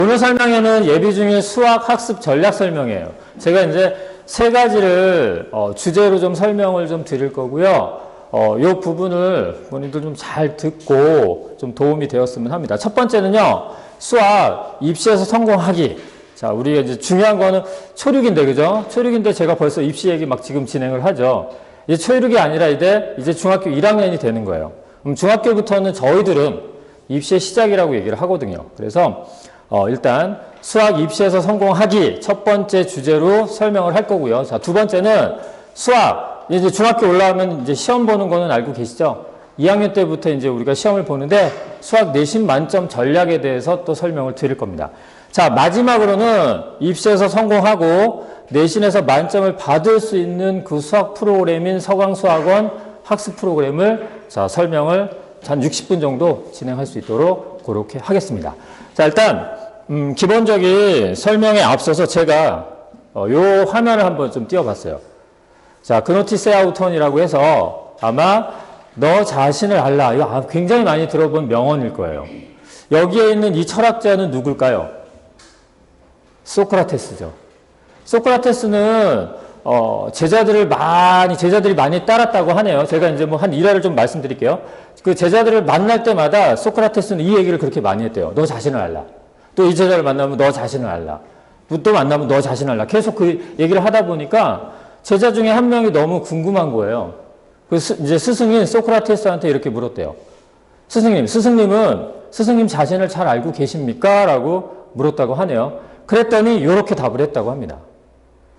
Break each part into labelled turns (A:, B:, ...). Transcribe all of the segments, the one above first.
A: 오늘 설명에는 예비 중에 수학 학습 전략 설명이에요. 제가 이제 세 가지를 주제로 좀 설명을 좀 드릴 거고요. 요 부분을 본인들 좀 잘 듣고 좀 도움이 되었으면 합니다. 첫 번째는요, 수학 입시에서 성공하기. 자, 우리가 이제 중요한 거는 초육인데, 그죠? 초육인데 제가 벌써 입시 얘기 막 지금 진행을 하죠. 이제 초육이 아니라 이제 중학교 1학년이 되는 거예요. 중학교부터는 저희들은 입시의 시작이라고 얘기를 하거든요. 그래서 일단 수학 입시에서 성공하기 첫 번째 주제로 설명을 할 거고요. 자, 두 번째는 수학 이제 중학교 올라오면 이제 시험 보는 거는 알고 계시죠? 2학년 때부터 이제 우리가 시험을 보는데 수학 내신 만점 전략에 대해서 또 설명을 드릴 겁니다. 자, 마지막으로는 입시에서 성공하고 내신에서 만점을 받을 수 있는 그 수학 프로그램인 서강수학원 학습 프로그램을 자, 설명을 한 60분 정도 진행할 수 있도록 그렇게 하겠습니다. 자, 일단 기본적인 설명에 앞서서 제가 요 화면을 한번 좀 띄워봤어요. 자, 그노티세 아우턴이라고 해서 아마 너 자신을 알라. 이거 굉장히 많이 들어본 명언일 거예요. 여기에 있는 이 철학자는 누굴까요? 소크라테스죠. 소크라테스는 제자들이 많이 따랐다고 하네요. 제가 이제 뭐 한 일화를 좀 말씀드릴게요. 그 제자들을 만날 때마다 소크라테스는 이 얘기를 그렇게 많이 했대요. 너 자신을 알라. 또 이 제자를 만나면 너 자신을 알라. 또 만나면 너 자신을 알라. 계속 그 얘기를 하다 보니까 제자 중에 한 명이 너무 궁금한 거예요. 이제 스승인 소크라테스한테 이렇게 물었대요. 스승님은 스승님 자신을 잘 알고 계십니까? 라고 물었다고 하네요. 그랬더니 이렇게 답을 했다고 합니다.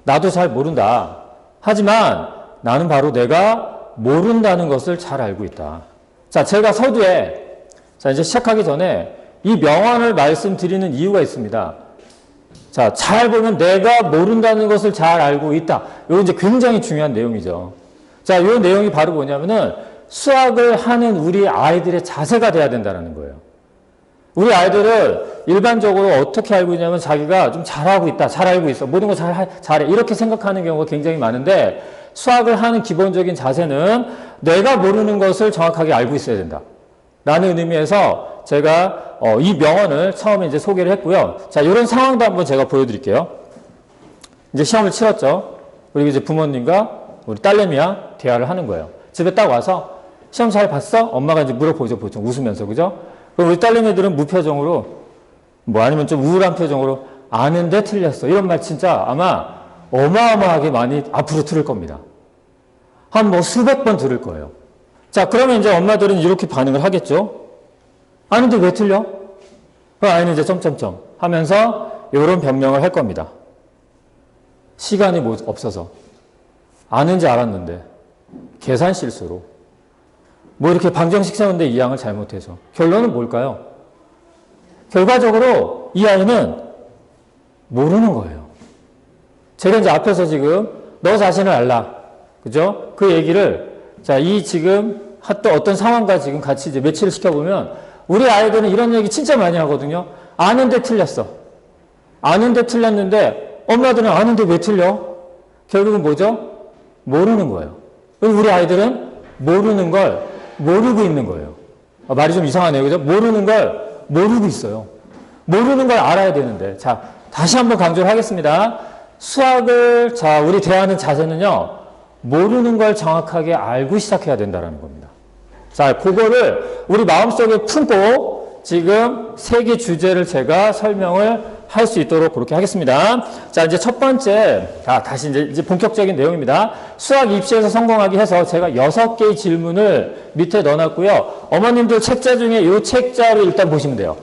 A: 나도 잘 모른다. 하지만 나는 바로 내가 모른다는 것을 잘 알고 있다. 자, 제가 서두에 이제 시작하기 전에 이 명언을 말씀드리는 이유가 있습니다. 자, 잘 보면 내가 모른다는 것을 잘 알고 있다. 이거 이제 굉장히 중요한 내용이죠. 자, 이 내용이 바로 뭐냐면은 수학을 하는 우리 아이들의 자세가 돼야 된다는 거예요. 우리 아이들은 일반적으로 어떻게 알고 있냐면 자기가 좀 잘하고 있다, 잘 알고 있어, 모든 거 잘해 이렇게 생각하는 경우가 굉장히 많은데 수학을 하는 기본적인 자세는 내가 모르는 것을 정확하게 알고 있어야 된다. 라는 의미에서 제가 이 명언을 처음에 이제 소개를 했고요. 자, 이런 상황도 한번 제가 보여드릴게요. 이제 시험을 치렀죠. 그리고 이제 부모님과 우리 딸내미와 대화를 하는 거예요. 집에 딱 와서 시험 잘 봤어? 엄마가 이제 물어보죠, 보통 웃으면서, 그죠? 그럼 우리 딸내미들은 무표정으로, 뭐 아니면 좀 우울한 표정으로 아는데 틀렸어. 이런 말 진짜 아마 어마어마하게 많이 앞으로 들을 겁니다. 한 뭐 수백 번 들을 거예요. 자, 그러면 이제 엄마들은 이렇게 반응을 하겠죠? 아는데 왜 틀려? 그럼 아이는 이제 점점점 하면서 이런 변명을 할 겁니다. 시간이 없어서. 아는지 알았는데. 계산 실수로. 뭐 이렇게 방정식 세우는데 이 양을 잘못해서. 결론은 뭘까요? 결과적으로 이 아이는 모르는 거예요. 제가 이제 앞에서 지금 너 자신을 알라. 그죠? 그 얘기를 자, 이 지금 또 어떤 상황과 지금 같이 이제 매치를 시켜보면 우리 아이들은 이런 얘기 진짜 많이 하거든요. 아는데 틀렸어. 아는데 틀렸는데 엄마들은 아는데 왜 틀려? 결국은 뭐죠? 모르는 거예요. 우리 아이들은 모르는 걸 모르고 있는 거예요. 말이 좀 이상하네요. 그죠? 모르는 걸 모르고 있어요. 모르는 걸 알아야 되는데. 자, 다시 한번 강조를 하겠습니다. 수학을, 자, 우리 대하는 자세는요, 모르는 걸 정확하게 알고 시작해야 된다는 겁니다. 자, 그거를 우리 마음속에 품고 지금 세 개 주제를 제가 설명을 할 수 있도록 그렇게 하겠습니다. 자, 이제 첫 번째, 다시 이제 본격적인 내용입니다. 수학 입시에서 성공하기 해서 제가 6개의 질문을 밑에 넣어놨고요. 어머님들 책자 중에 이 책자를 일단 보시면 돼요.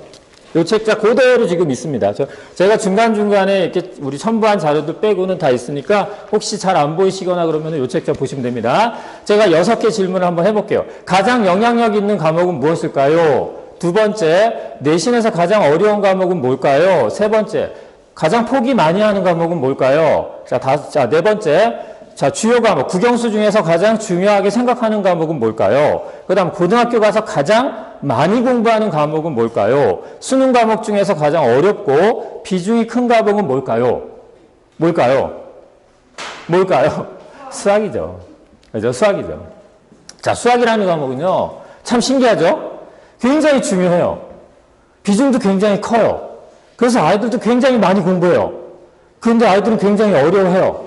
A: 이 책자 그대로 지금 있습니다. 제가 중간중간에 이렇게 우리 첨부한 자료들 빼고는 다 있으니까 혹시 잘 안 보이시거나 그러면 이 책자 보시면 됩니다. 제가 6개 질문을 한번 해볼게요. 가장 영향력 있는 과목은 무엇일까요? 두 번째, 내신에서 가장 어려운 과목은 뭘까요? 세 번째, 가장 포기 많이 하는 과목은 뭘까요? 자, 네 번째, 자, 주요 과목, 국영수 중에서 가장 중요하게 생각하는 과목은 뭘까요? 그 다음, 고등학교 가서 가장 많이 공부하는 과목은 뭘까요? 수능 과목 중에서 가장 어렵고 비중이 큰 과목은 뭘까요? 뭘까요? 수학이죠. 그죠? 수학이죠. 자, 수학이라는 과목은요, 참 신기하죠? 굉장히 중요해요. 비중도 굉장히 커요. 그래서 아이들도 굉장히 많이 공부해요. 그런데 아이들은 굉장히 어려워해요.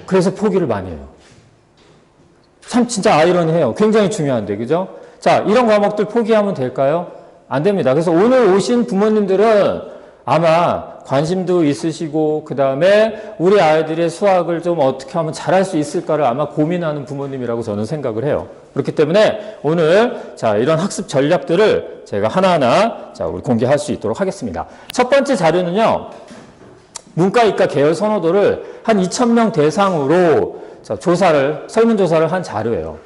A: 그래서 포기를 많이 해요. 참 진짜 아이러니해요. 굉장히 중요한데, 그죠? 자, 이런 과목들 포기하면 될까요? 안 됩니다. 그래서 오늘 오신 부모님들은 아마 관심도 있으시고, 그 다음에 우리 아이들의 수학을 좀 어떻게 하면 잘할 수 있을까를 아마 고민하는 부모님이라고 저는 생각을 해요. 그렇기 때문에 오늘 자, 이런 학습 전략들을 제가 하나하나 자, 우리 공개할 수 있도록 하겠습니다. 첫 번째 자료는요, 문과, 이과 계열 선호도를 한 2,000명 대상으로 자, 설문조사를 한 자료예요.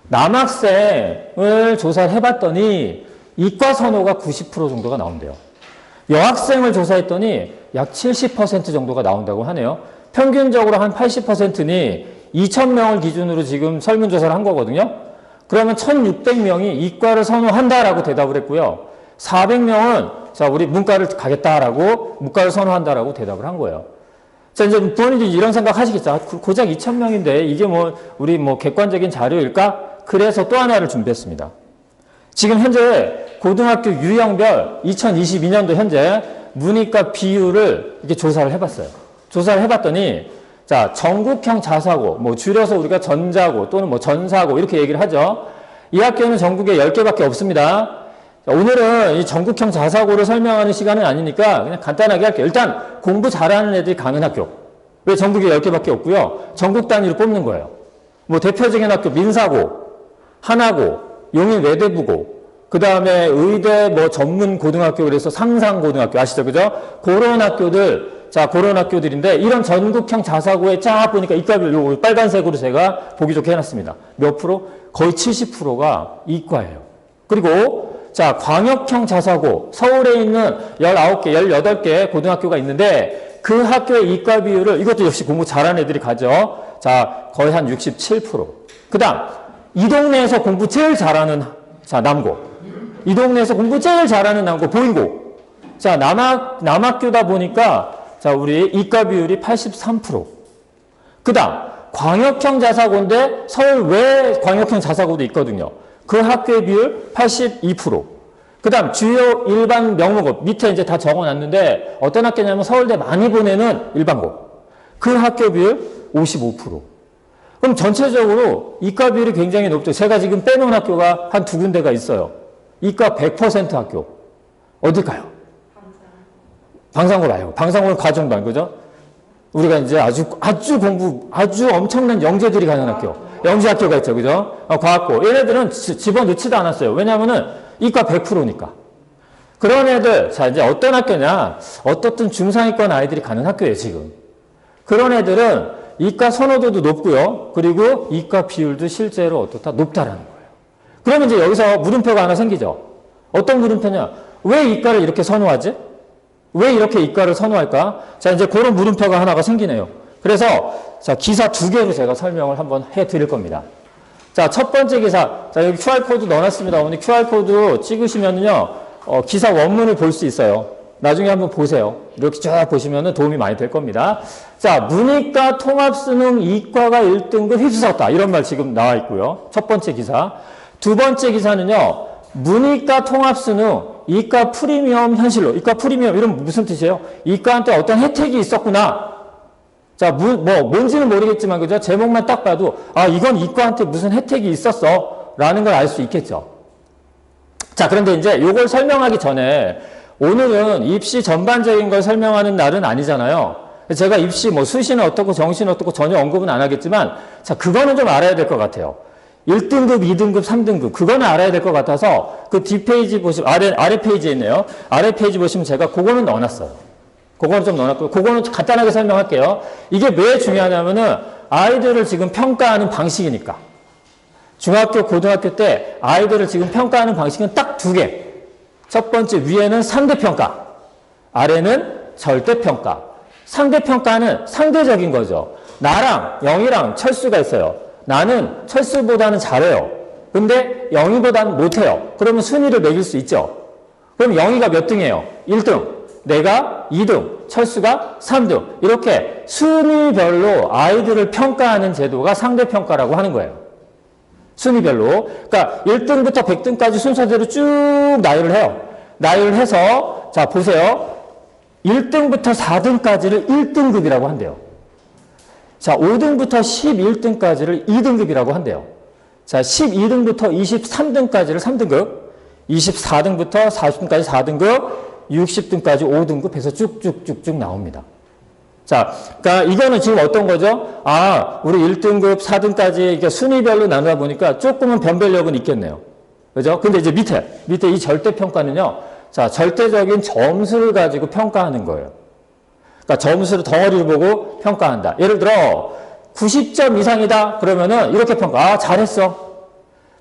A: 남학생을 조사를 해봤더니 이과 선호가 90% 정도가 나온대요. 여학생을 조사했더니 약 70% 정도가 나온다고 하네요. 평균적으로 한 80%니 2,000명을 기준으로 지금 설문조사를 한 거거든요. 그러면 1,600명이 이과를 선호한다라고 대답을 했고요. 400명은 자, 우리 문과를 가겠다라고, 문과를 선호한다라고 대답을 한 거예요. 자, 이제 부모님들이 이런 생각 하시겠죠. 고작 2,000명인데 이게 우리 객관적인 자료일까? 그래서 또 하나를 준비했습니다. 지금 현재 고등학교 유형별 2022년도 현재 문이과 비율을 이렇게 조사를 해봤어요. 조사를 해봤더니, 자, 전국형 자사고, 줄여서 우리가 전자고 또는 전사고 이렇게 얘기를 하죠. 이 학교는 전국에 10개밖에 없습니다. 자, 오늘은 이 전국형 자사고를 설명하는 시간은 아니니까 그냥 간단하게 할게요. 일단 공부 잘하는 애들이 가는 학교. 왜 전국에 10개밖에 없고요. 전국 단위로 뽑는 거예요. 대표적인 학교 민사고, 하나고, 용인 외대부고, 그 다음에 의대 전문 고등학교, 그래서 상상고등학교 아시죠? 그죠? 그런 학교들, 자, 그런 학교들인데, 이런 전국형 자사고에 쫙 보니까 이과별 요 빨간색으로 제가 보기 좋게 해놨습니다. 몇 프로? 거의 70%가 이과예요. 그리고, 자, 광역형 자사고, 서울에 있는 19개, 18개 고등학교가 있는데, 그 학교의 이과 비율을, 이것도 역시 공부 잘하는 애들이 가죠. 자, 거의 한 67%. 그 다음, 이 동네에서 공부 제일 잘하는, 자, 남고. 이 동네에서 공부 제일 잘하는 남고, 보인고. 자, 남학교다 보니까, 자, 우리 이과 비율이 83%. 그 다음, 광역형 자사고인데, 서울 외 광역형 자사고도 있거든요. 그 학교의 비율 82%. 그 다음, 주요 일반 명문고, 밑에 이제 다 적어 놨는데, 어떤 학교냐면 서울대 많이 보내는 일반고. 그 학교 비율 55%. 그럼 전체적으로 이과 비율이 굉장히 높죠. 제가 지금 빼놓은 학교가 한 두 군데가 있어요. 이과 100% 학교. 어딜까요? 방상고 말고. 방상고는 과정반, 그죠? 우리가 이제 아주 엄청난 영재들이 가는 학교. 영재 학교가 있죠, 그죠? 과학고. 얘네들은 집어넣지도 않았어요. 왜냐면은 이과 100%니까. 그런 애들, 자, 이제 어떤 학교냐? 어떻든 중상위권 아이들이 가는 학교예요, 지금. 그런 애들은 이과 선호도도 높고요. 그리고 이과 비율도 실제로 어떻다? 높다라는 거예요. 그러면 이제 여기서 물음표가 하나 생기죠. 어떤 물음표냐? 왜 이과를 이렇게 선호하지? 왜 이렇게 이과를 선호할까? 자, 이제 그런 물음표가 하나가 생기네요. 그래서, 자, 기사 2개로 제가 설명을 한번 해 드릴 겁니다. 자, 첫 번째 기사. 자, 여기 QR코드 넣어놨습니다. 어머니 QR코드 찍으시면요, 기사 원문을 볼 수 있어요. 나중에 한번 보세요. 이렇게 쫙 보시면 도움이 많이 될 겁니다. 자, 문이과 통합수능 이과가 1등급 휩쓸었다. 이런 말 지금 나와 있고요. 첫 번째 기사. 두 번째 기사는요, 문이과 통합수능 이과 프리미엄 현실로. 이과 프리미엄, 이런 무슨 뜻이에요? 이과한테 어떤 혜택이 있었구나. 자, 뭔지는 모르겠지만, 그죠? 제목만 딱 봐도, 이건 이과한테 무슨 혜택이 있었어. 라는 걸 알 수 있겠죠. 자, 그런데 이제 요걸 설명하기 전에, 오늘은 입시 전반적인 걸 설명하는 날은 아니잖아요. 제가 입시 수시는 어떻고 정시는 어떻고 전혀 언급은 안 하겠지만, 자, 그거는 좀 알아야 될 것 같아요. 1등급, 2등급, 3등급. 그거는 알아야 될 것 같아서, 그 뒷페이지 보시면, 아래 페이지에 있네요. 아래 페이지 보시면 제가 그거는 넣어놨어요. 그거는 좀 넣어놨고요. 그거는 간단하게 설명할게요. 이게 왜 중요하냐면은, 아이들을 지금 평가하는 방식이니까. 중학교, 고등학교 때 아이들을 지금 평가하는 방식은 딱 2개. 첫 번째, 위에는 상대평가, 아래는 절대평가. 상대평가는 상대적인 거죠. 나랑 영희랑 철수가 있어요. 나는 철수보다는 잘해요. 근데 영희보다는 못해요. 그러면 순위를 매길 수 있죠. 그럼 영희가 몇 등이에요? 1등. 내가 2등. 철수가 3등. 이렇게 순위별로 아이들을 평가하는 제도가 상대평가라고 하는 거예요. 순위별로. 그러니까 1등부터 100등까지 순서대로 쭉 나열을 해요. 나열을 해서, 자, 보세요. 1등부터 4등까지를 1등급이라고 한대요. 자, 5등부터 11등까지를 2등급이라고 한대요. 자, 12등부터 23등까지를 3등급, 24등부터 40등까지 4등급, 60등까지 5등급 해서 쭉쭉쭉쭉 나옵니다. 자, 그러니까 이거는 지금 어떤 거죠? 아, 우리 1등급, 4등까지 이렇게 순위별로 나누다 보니까 조금은 변별력은 있겠네요. 그죠? 근데 이제 밑에 이 절대평가는요, 자, 절대적인 점수를 가지고 평가하는 거예요. 그러니까 점수를 덩어리를 보고 평가한다. 예를 들어, 90점 이상이다. 그러면은 이렇게 평가. 아, 잘했어.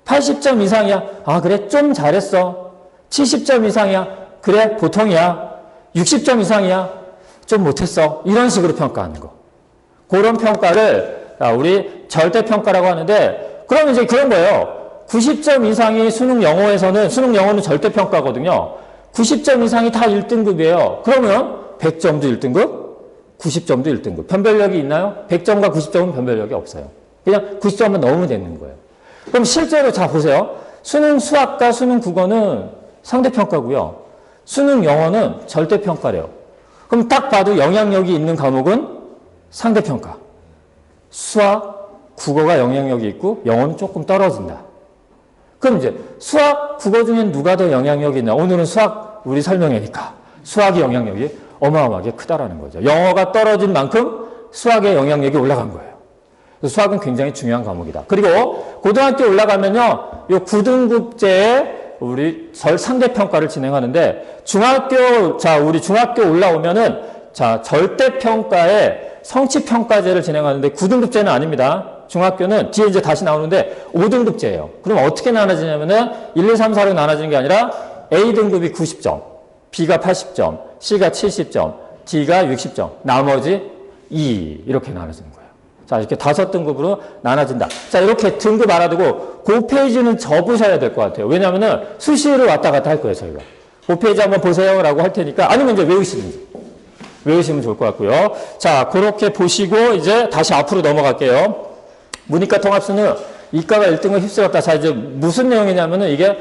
A: 80점 이상이야. 아, 그래. 좀 잘했어. 70점 이상이야. 그래. 보통이야. 60점 이상이야. 좀 못했어. 이런 식으로 평가하는 거. 그런 평가를 우리 절대평가라고 하는데, 그러면 이제 그런 거예요. 90점 이상이 수능 영어는 절대평가거든요. 90점 이상이 다 1등급이에요. 그러면 100점도 1등급, 90점도 1등급. 변별력이 있나요? 100점과 90점은 변별력이 없어요. 그냥 90점만 넣으면 되는 거예요. 그럼 실제로 자 보세요. 수능 수학과 수능 국어는 상대평가고요. 수능 영어는 절대평가래요. 그럼 딱 봐도 영향력이 있는 과목은 상대평가. 수학, 국어가 영향력이 있고 영어는 조금 떨어진다. 그럼 이제 수학, 국어 중엔 누가 더 영향력이 있나? 오늘은 수학 우리 설명회니까 수학의 영향력이 어마어마하게 크다라는 거죠. 영어가 떨어진 만큼 수학의 영향력이 올라간 거예요. 그래서 수학은 굉장히 중요한 과목이다. 그리고 고등학교 올라가면요, 요 9등급제에 우리 상대평가를 진행하는데 우리 중학교 올라오면은 자, 절대평가에 성취평가제를 진행하는데 9등급제는 아닙니다. 중학교는 뒤에 이제 다시 나오는데 5등급제예요. 그럼 어떻게 나눠지냐면은 1, 2, 3, 4로 나눠지는 게 아니라 A등급이 90점, B가 80점, C가 70점, D가 60점, 나머지 2 이렇게 나눠지는 거예요. 자, 이렇게 5등급으로 나눠진다. 자, 이렇게 등급 알아두고 그 페이지는 접으셔야 될 것 같아요. 왜냐면은 수시로 왔다 갔다 할 거예요, 저희가. 그 페이지 한번 보세요 라고 할 테니까 아니면 이제 외우시면 좋을 것 같고요. 자, 그렇게 보시고 이제 다시 앞으로 넘어갈게요. 문이과 통합수는 이과가 1등을 휩쓸었다. 자, 이제 무슨 내용이냐면은 이게,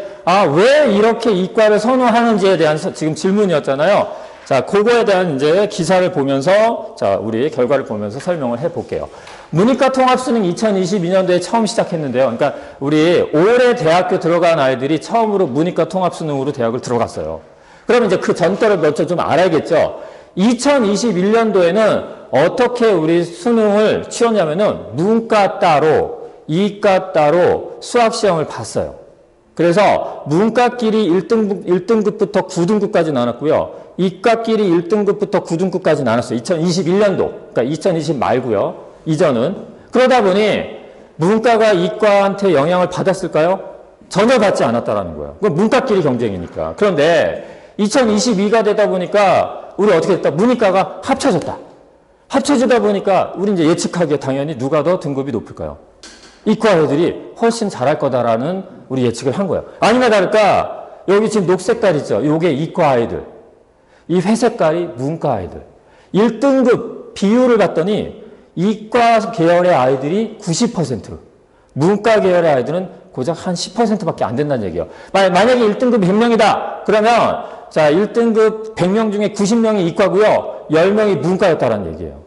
A: 왜 이렇게 이과를 선호하는지에 대한 지금 질문이었잖아요. 자, 그거에 대한 이제 기사를 보면서, 자, 우리 결과를 보면서 설명을 해 볼게요. 문이과 통합수능 2022년도에 처음 시작했는데요. 그러니까 우리 올해 대학교 들어간 아이들이 처음으로 문이과 통합수능으로 대학을 들어갔어요. 그러면 이제 그 전달을 먼저 좀 알아야겠죠. 2021년도에는 어떻게 우리 수능을 치렀냐면은 문과 따로, 이과 따로 수학시험을 봤어요. 그래서 문과끼리 1등급부터 9등급까지 나눴고요. 이과끼리 1등급부터 9등급까지 나눴어요. 2021년도. 그러니까 2020 말고요. 이전은. 그러다 보니 문과가 이과한테 영향을 받았을까요? 전혀 받지 않았다라는 거예요. 그건 문과끼리 경쟁이니까. 그런데 2022가 되다 보니까 우리 어떻게 됐다? 문이과가 합쳐졌다. 합쳐지다 보니까 우리 이제 예측하기에 당연히 누가 더 등급이 높을까요? 이과 애들이 훨씬 잘할 거다라는 우리 예측을 한 거예요. 아니나 다를까 여기 지금 녹색깔 있죠? 요게 이과 아이들. 이 회색깔이 문과 아이들. 1등급 비율을 봤더니 이과 계열의 아이들이 90%, 문과 계열의 아이들은 고작 한 10%밖에 안 된다는 얘기예요. 만약에 1등급 100명이다. 그러면 자, 1등급 100명 중에 90명이 이과고요. 10명이 문과였다라는 얘기예요.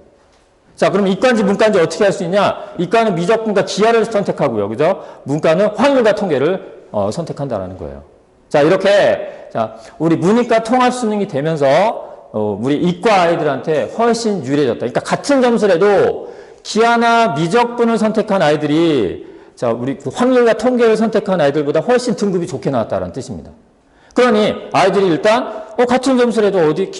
A: 자, 그럼 이과인지 문과인지 어떻게 할 수 있냐? 이과는 미적분과 기하를 선택하고요. 그죠? 문과는 확률과 통계를 선택한다라는 거예요. 자, 이렇게 자, 우리 문이과 통합 수능이 되면서 우리 이과 아이들한테 훨씬 유리해졌다. 그러니까 같은 점수라도 기하나 미적분을 선택한 아이들이 자, 우리 그 확률과 통계를 선택한 아이들보다 훨씬 등급이 좋게 나왔다는 뜻입니다. 그러니 아이들이 일단 같은 점수라도 어디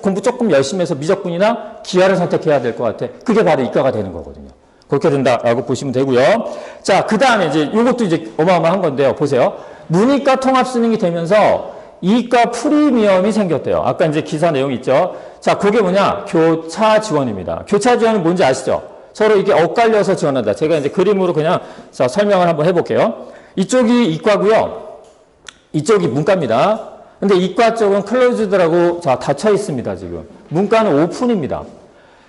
A: 공부 조금 열심히 해서 미적분이나 기하를 선택해야 될 것 같아. 그게 바로 이과가 되는 거거든요. 그렇게 된다라고 보시면 되고요. 자, 그 다음에 이제 이것도 이제 어마어마한 건데요. 보세요. 문이과 통합 수능이 되면서 이과 프리미엄이 생겼대요. 아까 이제 기사 내용 있죠. 자, 그게 뭐냐? 교차 지원입니다. 교차 지원은 뭔지 아시죠? 서로 이게 엇갈려서 지원한다. 제가 이제 그림으로 그냥 자, 설명을 한번 해볼게요. 이쪽이 이과고요. 이쪽이 문과입니다. 근데 이과 쪽은 클로즈드라고 자, 닫혀 있습니다, 지금. 문과는 오픈입니다.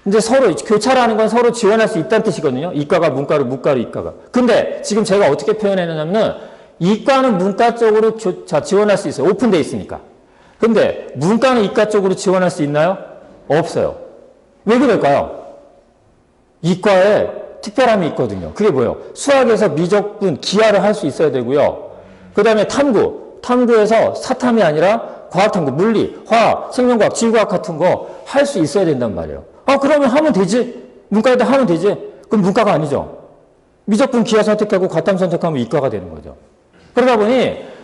A: 이제 서로, 교차라는 건 서로 지원할 수 있다는 뜻이거든요. 이과가 문과로, 문과로 이과가. 근데 지금 제가 어떻게 표현해놨냐면은 이과는 문과 쪽으로 지원할 수 있어요. 오픈돼 있으니까. 근데 문과는 이과 쪽으로 지원할 수 있나요? 없어요. 왜 그럴까요? 이과에 특별함이 있거든요. 그게 뭐예요? 수학에서 미적분, 기하를 할 수 있어야 되고요. 그 다음에 탐구에서 사탐이 아니라 과학탐구, 물리, 화학, 생명과학, 지구과학 같은 거 할 수 있어야 된단 말이에요. 그러면 하면 되지. 문과에다 하면 되지. 그럼 문과가 아니죠. 미적분, 기하 선택하고 과탐 선택하면 이과가 되는 거죠. 그러다 보니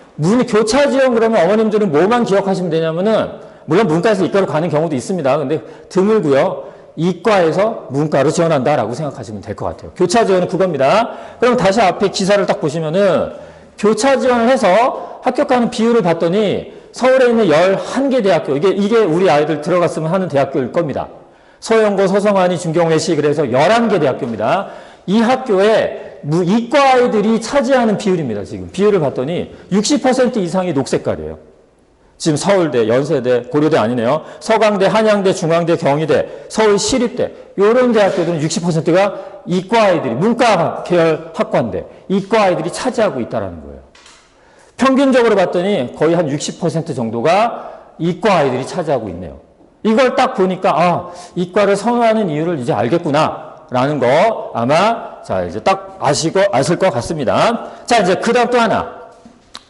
A: 교차 지원 그러면 어머님들은 뭐만 기억하시면 되냐면은 물론 문과에서 이과로 가는 경우도 있습니다. 근데 드물고요. 이과에서 문과로 지원한다라고 생각하시면 될 것 같아요. 교차 지원은 그겁니다. 그럼 다시 앞에 기사를 딱 보시면은 교차 지원을 해서 합격하는 비율을 봤더니 서울에 있는 11개 대학교, 이게 우리 아이들 들어갔으면 하는 대학교일 겁니다. 서영고, 서성환이, 중경외시, 그래서 11개 대학교입니다. 이 학교에 이과 아이들이 차지하는 비율입니다. 지금 비율을 봤더니 60% 이상이 녹색깔이에요. 지금 서울대, 연세대, 고려대 아니네요. 서강대, 한양대, 중앙대, 경희대, 서울시립대 이런 대학교들은 60%가 이과 아이들이 문과 계열 학과인데 이과 아이들이 차지하고 있다는 거예요. 평균적으로 봤더니 거의 한 60% 정도가 이과 아이들이 차지하고 있네요. 이걸 딱 보니까 이과를 선호하는 이유를 이제 알겠구나라는 거 아마 자 이제 딱 아실 것 같습니다. 자 이제 그다음 또 하나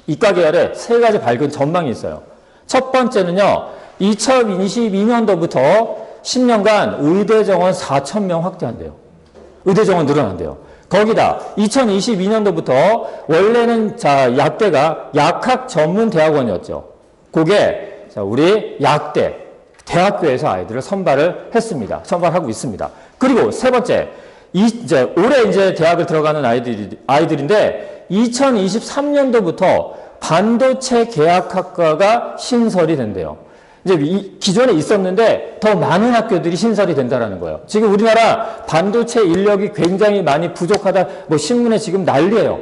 A: 이과 계열에 세 가지 밝은 전망이 있어요. 첫 번째는요, 2022년도부터 10년간 의대 정원 4,000명 확대한대요. 의대 정원 늘어난대요. 거기다 2022년도부터 원래는 약대가 약학 전문 대학원이었죠. 그게 우리 약대 대학교에서 아이들을 선발을 했습니다. 선발하고 있습니다. 그리고 세 번째, 올해 이제 대학을 들어가는 아이들인데 2023년도부터 반도체 계약학과가 신설이 된대요. 이제 기존에 있었는데 더 많은 학교들이 신설이 된다는 거예요. 지금 우리나라 반도체 인력이 굉장히 많이 부족하다. 신문에 지금 난리예요.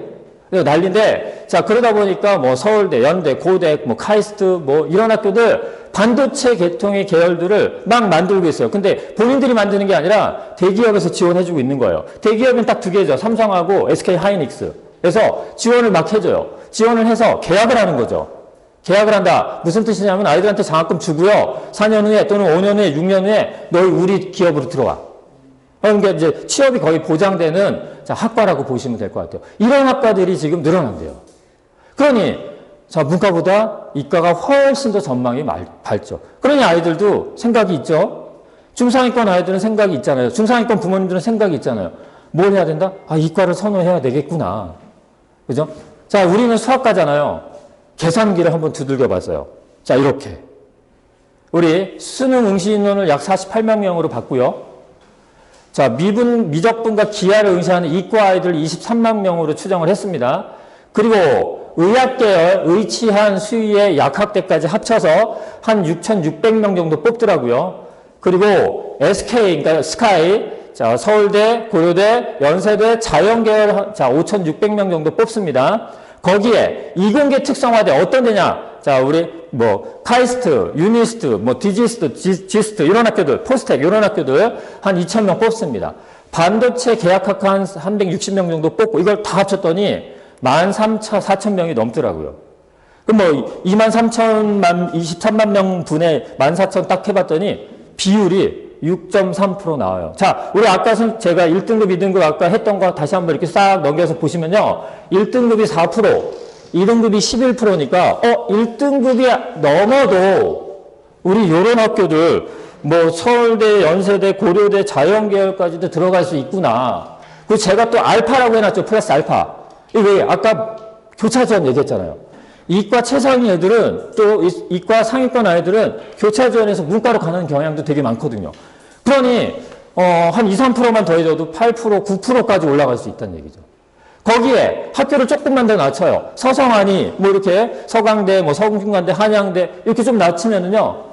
A: 난리인데 그러다 보니까 서울대, 연대, 고대, 카이스트 이런 학교들 반도체 계통의 계열들을 막 만들고 있어요. 근데 본인들이 만드는 게 아니라 대기업에서 지원해주고 있는 거예요. 대기업은 딱 두 개죠. 삼성하고 SK 하이닉스. 그래서 지원을 막 해줘요. 지원을 해서 계약을 하는 거죠. 계약을 한다. 무슨 뜻이냐면 아이들한테 장학금 주고요. 4년 후에 또는 5년 후에 6년 후에 너희 우리 기업으로 들어와. 그러니까 이제 취업이 거의 보장되는 학과라고 보시면 될 것 같아요. 이런 학과들이 지금 늘어난대요. 그러니 문과보다 이과가 훨씬 더 전망이 밝죠. 그러니 아이들도 생각이 있죠. 중상위권 아이들은 생각이 있잖아요. 중상위권 부모님들은 생각이 있잖아요. 뭘 해야 된다? 이과를 선호해야 되겠구나. 그죠? 자, 우리는 수학과잖아요. 계산기를 한번 두들겨 봤어요. 자, 이렇게. 우리 수능 응시 인원을 약 48만 명으로 봤고요. 자, 미적분과 기하를 응시하는 이과 아이들 23만 명으로 추정을 했습니다. 그리고 의학계열, 의치한, 수의의 약학대까지 합쳐서 한 6,600명 정도 뽑더라고요. 그리고 SK, 그러니까 스카이, 서울대, 고려대, 연세대, 자연계열 5,600명 정도 뽑습니다. 거기에 이공계 특성화대 어떤 데냐? 우리 카이스트, 유니스트, 디지스트, 지스트 이런 학교들, 포스텍 이런 학교들 한 2,000명 뽑습니다. 반도체 계약학과 한 360명 정도 뽑고 이걸 다 합쳤더니 14,000명이 넘더라고요. 그럼 23,000만 명 분의 14,000 딱 해봤더니 비율이 6.3% 나와요. 자, 우리 아까 제가 1등급, 2등급 아까 했던 거 다시 한번 이렇게 싹 넘겨서 보시면요. 1등급이 4%, 2등급이 11%니까, 1등급이 넘어도 우리 요런 학교들, 서울대, 연세대, 고려대, 자연계열까지도 들어갈 수 있구나. 그리고 제가 또 알파라고 해놨죠. 플러스 알파. 이게 아까 교차지원 얘기했잖아요. 이과 최상위 애들은 또 이과 상위권 아이들은 교차 지원에서 문과로 가는 경향도 되게 많거든요. 그러니 한 2, 3%만 더해줘도 8%, 9%까지 올라갈 수 있다는 얘기죠. 거기에 학교를 조금만 더 낮춰요. 서성환이 이렇게 서강대, 서궁중간대, 한양대 이렇게 좀 낮추면은요.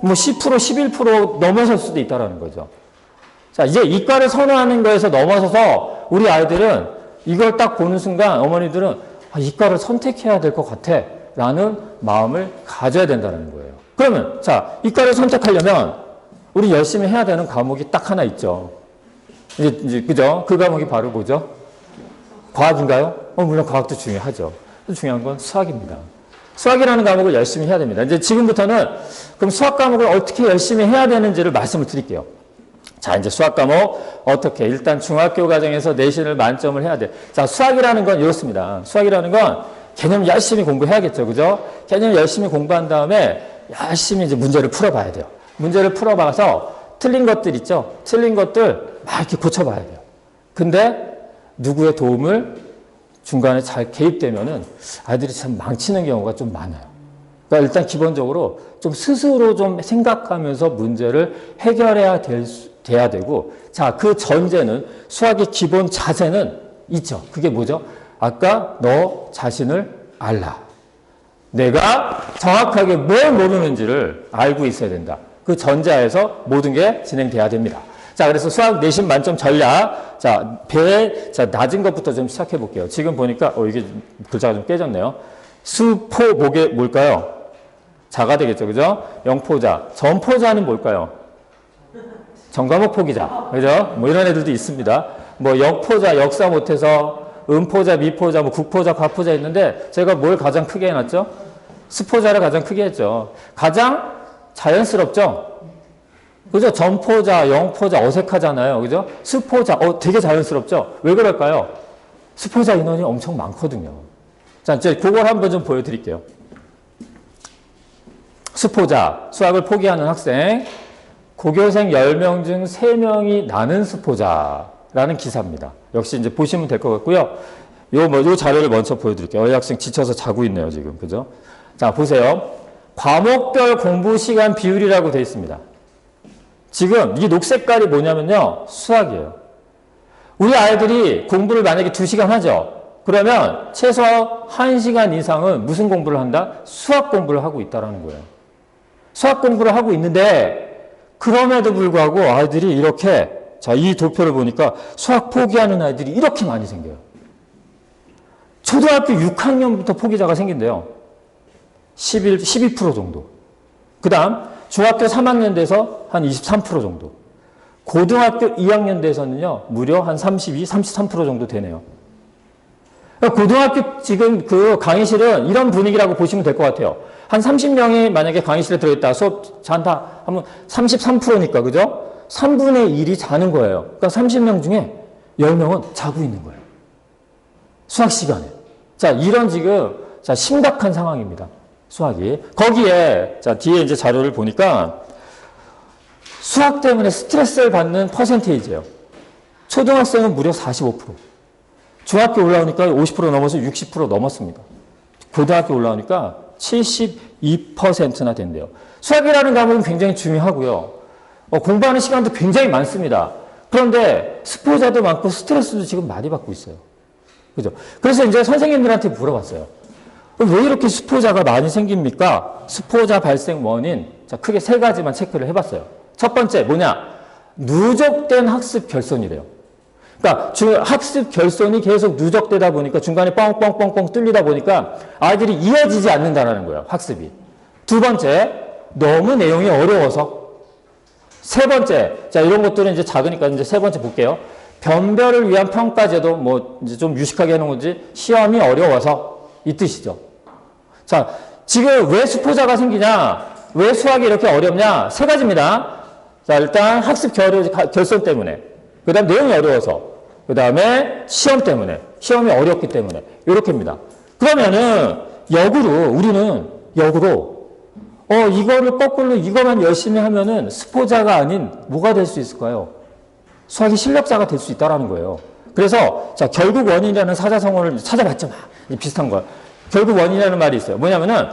A: 10%, 11% 넘어설 수도 있다는 거죠. 자, 이제 이과를 선호하는 거에서 넘어서서 우리 아이들은 이걸 딱 보는 순간 어머니들은 이과를 선택해야 될 것 같아 라는 마음을 가져야 된다는 거예요. 그러면 이과를 선택하려면 우리 열심히 해야 되는 과목이 딱 하나 있죠. 이제 그죠? 그 과목이 바로 뭐죠? 과학인가요? 물론 과학도 중요하죠. 중요한 건 수학입니다. 수학이라는 과목을 열심히 해야 됩니다. 이제 지금부터는 그럼 수학 과목을 어떻게 열심히 해야 되는지를 말씀을 드릴게요. 자, 이제 수학 과목 어떻게? 일단 중학교 과정에서 내신을 만점을 해야 돼. 자, 수학이라는 건 이렇습니다. 수학이라는 건 개념 열심히 공부해야겠죠. 그죠? 개념 열심히 공부한 다음에 열심히 이제 문제를 풀어봐야 돼요. 문제를 풀어봐서 틀린 것들 있죠? 틀린 것들 막 이렇게 고쳐봐야 돼요. 근데 누구의 도움을 중간에 잘 개입되면은 아이들이 참 망치는 경우가 좀 많아요. 그러니까 일단 기본적으로 좀 스스로 좀 생각하면서 문제를 해결해야 돼야 되고, 자, 그 전제는 수학의 기본 자세는 있죠. 그게 뭐죠? 아까 너 자신을 알라. 내가 정확하게 뭘 모르는지를 알고 있어야 된다. 그 전제하에서 모든 게 진행돼야 됩니다. 자, 그래서 수학 내신 만점 전략. 자, 자, 낮은 것부터 좀 시작해 볼게요. 지금 보니까, 이게 글자가 좀 깨졌네요. 수포, 뭘까요? 자가 되겠죠. 그죠? 영포자. 전포자는 뭘까요? 전과목 포기자. 그죠? 뭐 이런 애들도 있습니다. 뭐 역포자, 역사 못해서 음포자, 미포자, 뭐 국포자, 과포자 있는데 제가 뭘 가장 크게 해놨죠? 수포자를 가장 크게 했죠. 가장 자연스럽죠? 그죠? 전포자, 영포자 어색하잖아요. 그죠? 수포자, 되게 자연스럽죠? 왜 그럴까요? 수포자 인원이 엄청 많거든요. 자, 이제 그걸 한번 좀 보여드릴게요. 수포자, 수학을 포기하는 학생, 고교생 10명 중 3명이 나는 수포자라는 기사입니다. 역시 이제 보시면 될 것 같고요. 요 자료를 먼저 보여드릴게요. 이 학생 지쳐서 자고 있네요, 지금. 그죠? 자, 보세요. 과목별 공부 시간 비율이라고 되어 있습니다. 지금 이 녹색깔이 뭐냐면요. 수학이에요. 우리 아이들이 공부를 만약에 2시간 하죠. 그러면 최소 1시간 이상은 무슨 공부를 한다? 수학 공부를 하고 있다는 거예요. 수학 공부를 하고 있는데 그럼에도 불구하고 아이들이 이렇게, 자, 이 도표를 보니까 수학 포기하는 아이들이 이렇게 많이 생겨요. 초등학교 6학년부터 포기자가 생긴대요. 12% 정도. 그 다음 중학교 3학년 돼서 한 23% 정도. 고등학교 2학년 돼서는요, 무려 한 33% 정도 되네요. 그러니까 고등학교 지금 그 강의실은 이런 분위기라고 보시면 될 것 같아요. 한 30명이 만약에 강의실에 들어있다. 수업 잔다 하면 33%니까, 그죠? 3분의 1이 자는 거예요. 그러니까 30명 중에 10명은 자고 있는 거예요. 수학 시간에. 자, 이런 지금, 자, 심각한 상황입니다. 수학이. 거기에, 자, 뒤에 이제 자료를 보니까 수학 때문에 스트레스를 받는 퍼센테이지예요. 초등학생은 무려 45%. 중학교 올라오니까 50% 넘어서 60% 넘었습니다. 고등학교 올라오니까 72%나 된대요. 수학이라는 과목은 굉장히 중요하고요. 공부하는 시간도 굉장히 많습니다. 그런데 스포자도 많고 스트레스도 지금 많이 받고 있어요. 그죠? 그래서 이제 선생님들한테 물어봤어요. 왜 이렇게 수포자가 많이 생깁니까? 수포자 발생 원인, 자, 크게 3가지만 체크를 해봤어요. 첫 번째, 뭐냐? 누적된 학습 결손이래요. 그러니까 학습 결손이 계속 누적되다 보니까 중간에 뻥뻥뻥뻥 뚫리다 보니까 아이들이 이어지지 않는다는 거예요. 학습이. 두 번째, 너무 내용이 어려워서. 세 번째, 자, 이런 것들은 이제 작으니까 이제 세 번째 볼게요. 변별을 위한 평가제도 뭐 이제 좀 유식하게 해놓은 건지 시험이 어려워서 이 뜻이죠. 자, 지금 왜 수포자가 생기냐? 왜 수학이 이렇게 어렵냐? 3가지입니다. 자, 일단 학습 결손 때문에. 그 다음 내용이 어려워서. 그 다음에 시험 때문에. 시험이 어렵기 때문에. 이렇게입니다. 그러면은 우리는 역으로 이거를 거꾸로 이거만 열심히 하면은 수포자가 아닌 뭐가 될 수 있을까요? 수학이 실력자가 될 수 있다는 거예요. 그래서 자, 결국 원인이라는 사자성어를 찾아봤죠. 비슷한 거. 결국 원인이라는 말이 있어요. 뭐냐면은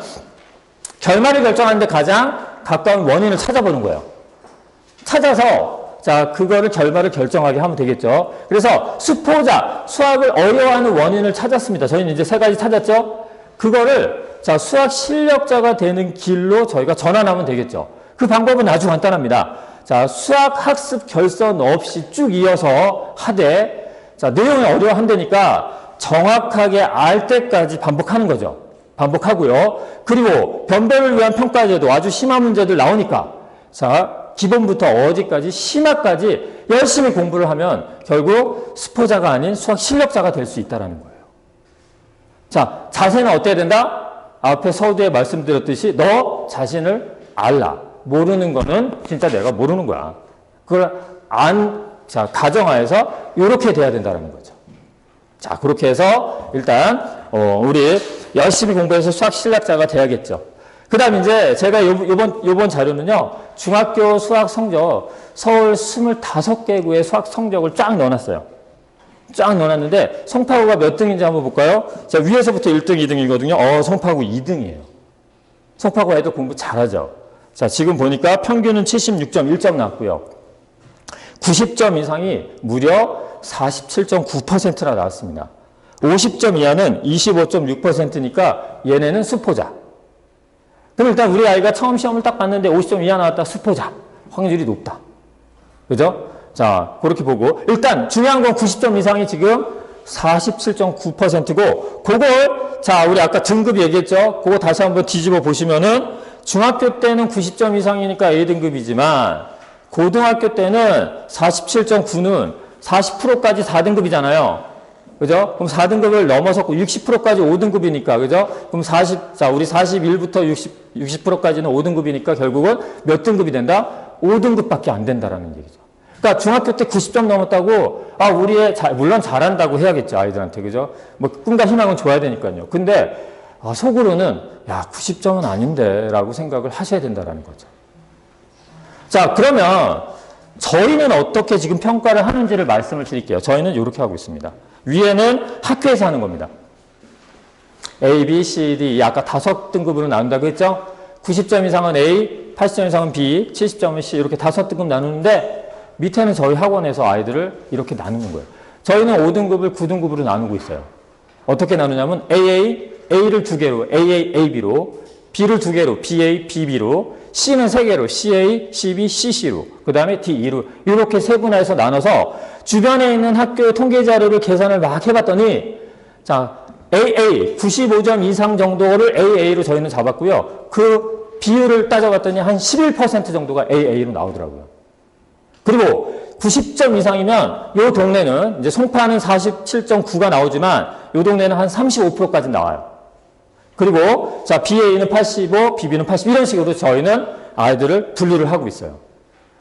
A: 결말을 결정하는데 가장 가까운 원인을 찾아보는 거예요. 찾아서 자, 그거를 결말을 결정하게 하면 되겠죠. 그래서 수포자, 수학을 어려워하는 원인을 찾았습니다. 저희는 이제 3가지 찾았죠. 그거를 자, 수학 실력자가 되는 길로 저희가 전환하면 되겠죠. 그 방법은 아주 간단합니다. 자, 수학 학습 결손 없이 쭉 이어서 하되, 자, 내용이 어려워한다니까 정확하게 알 때까지 반복하는 거죠. 반복하고요. 그리고 변별을 위한 평가제도 아주 심한 문제들 나오니까, 자, 기본부터 어디까지 심화까지 열심히 공부를 하면 결국 수포자가 아닌 수학 실력자가 될 수 있다는 거예요. 자, 자세는 어때야 된다? 앞에 서두에 말씀드렸듯이 너 자신을 알라. 모르는 거는 진짜 내가 모르는 거야. 그걸 자, 가정하에서 이렇게 돼야 된다는 거죠. 자, 그렇게 해서 일단 우리 열심히 공부해서 수학 실력자가 돼야겠죠. 그 다음 이제 제가 요번 자료는요, 중학교 수학 성적, 서울 25개구의 수학 성적을 쫙 넣어놨어요. 쫙 넣어놨는데, 송파구가 몇 등인지 한번 볼까요? 자, 위에서부터 1등, 2등이거든요. 송파구 2등이에요. 송파구 애들 공부 잘하죠. 자, 지금 보니까 평균은 76.1점 나왔고요. 90점 이상이 무려 47.9%나 나왔습니다. 50점 이하는 25.6%니까 얘네는 수포자. 그럼 일단 우리 아이가 처음 시험을 딱 봤는데 50점 이하 나왔다. 수포자. 확률이 높다. 그죠? 자, 그렇게 보고. 일단 중요한 건 90점 이상이 지금 47.9%고, 그걸, 자, 우리 아까 등급 얘기했죠? 그거 다시 한번 뒤집어 보시면은, 중학교 때는 90점 이상이니까 A등급이지만, 고등학교 때는 47.9는 40%까지 4등급이잖아요. 그죠? 그럼 4등급을 넘어서 60%까지 5등급이니까, 그죠? 그럼 자, 우리 41부터 60%까지는 5등급이니까 결국은 몇 등급이 된다? 5등급밖에 안 된다라는 얘기죠. 그러니까 중학교 때 90점 넘었다고, 우리 애, 물론 잘한다고 해야겠죠, 아이들한테. 그죠? 뭐, 꿈과 희망은 줘야 되니까요. 근데, 속으로는, 90점은 아닌데, 라고 생각을 하셔야 된다라는 거죠. 자, 그러면, 저희는 어떻게 지금 평가를 하는지를 말씀을 드릴게요. 저희는 이렇게 하고 있습니다. 위에는 학교에서 하는 겁니다. A, B, C, D, 아까 5등급으로 나눈다고 했죠? 90점 이상은 A, 80점 이상은 B, 70점은 C, 이렇게 5등급 나누는데, 밑에는 저희 학원에서 아이들을 이렇게 나누는 거예요. 저희는 5등급을 9등급으로 나누고 있어요. 어떻게 나누냐면 A를 2개로 AA, AB로, B를 2개로 BA, BB로, C는 3개로 CA, CB, CC로, 그 다음에 DE로 이렇게 세분화해서 나눠서 주변에 있는 학교의 통계 자료를 계산을 막 해봤더니, 자, AA 95점 이상 정도를 AA로 저희는 잡았고요. 그 비율을 따져봤더니 한 11% 정도가 AA로 나오더라고요. 그리고 90점 이상이면 이 동네는 이제 송파는 47.9가 나오지만 이 동네는 한 35%까지 나와요. 그리고 자, BA는 85, BB는 80 이런 식으로 저희는 아이들을 분류를 하고 있어요.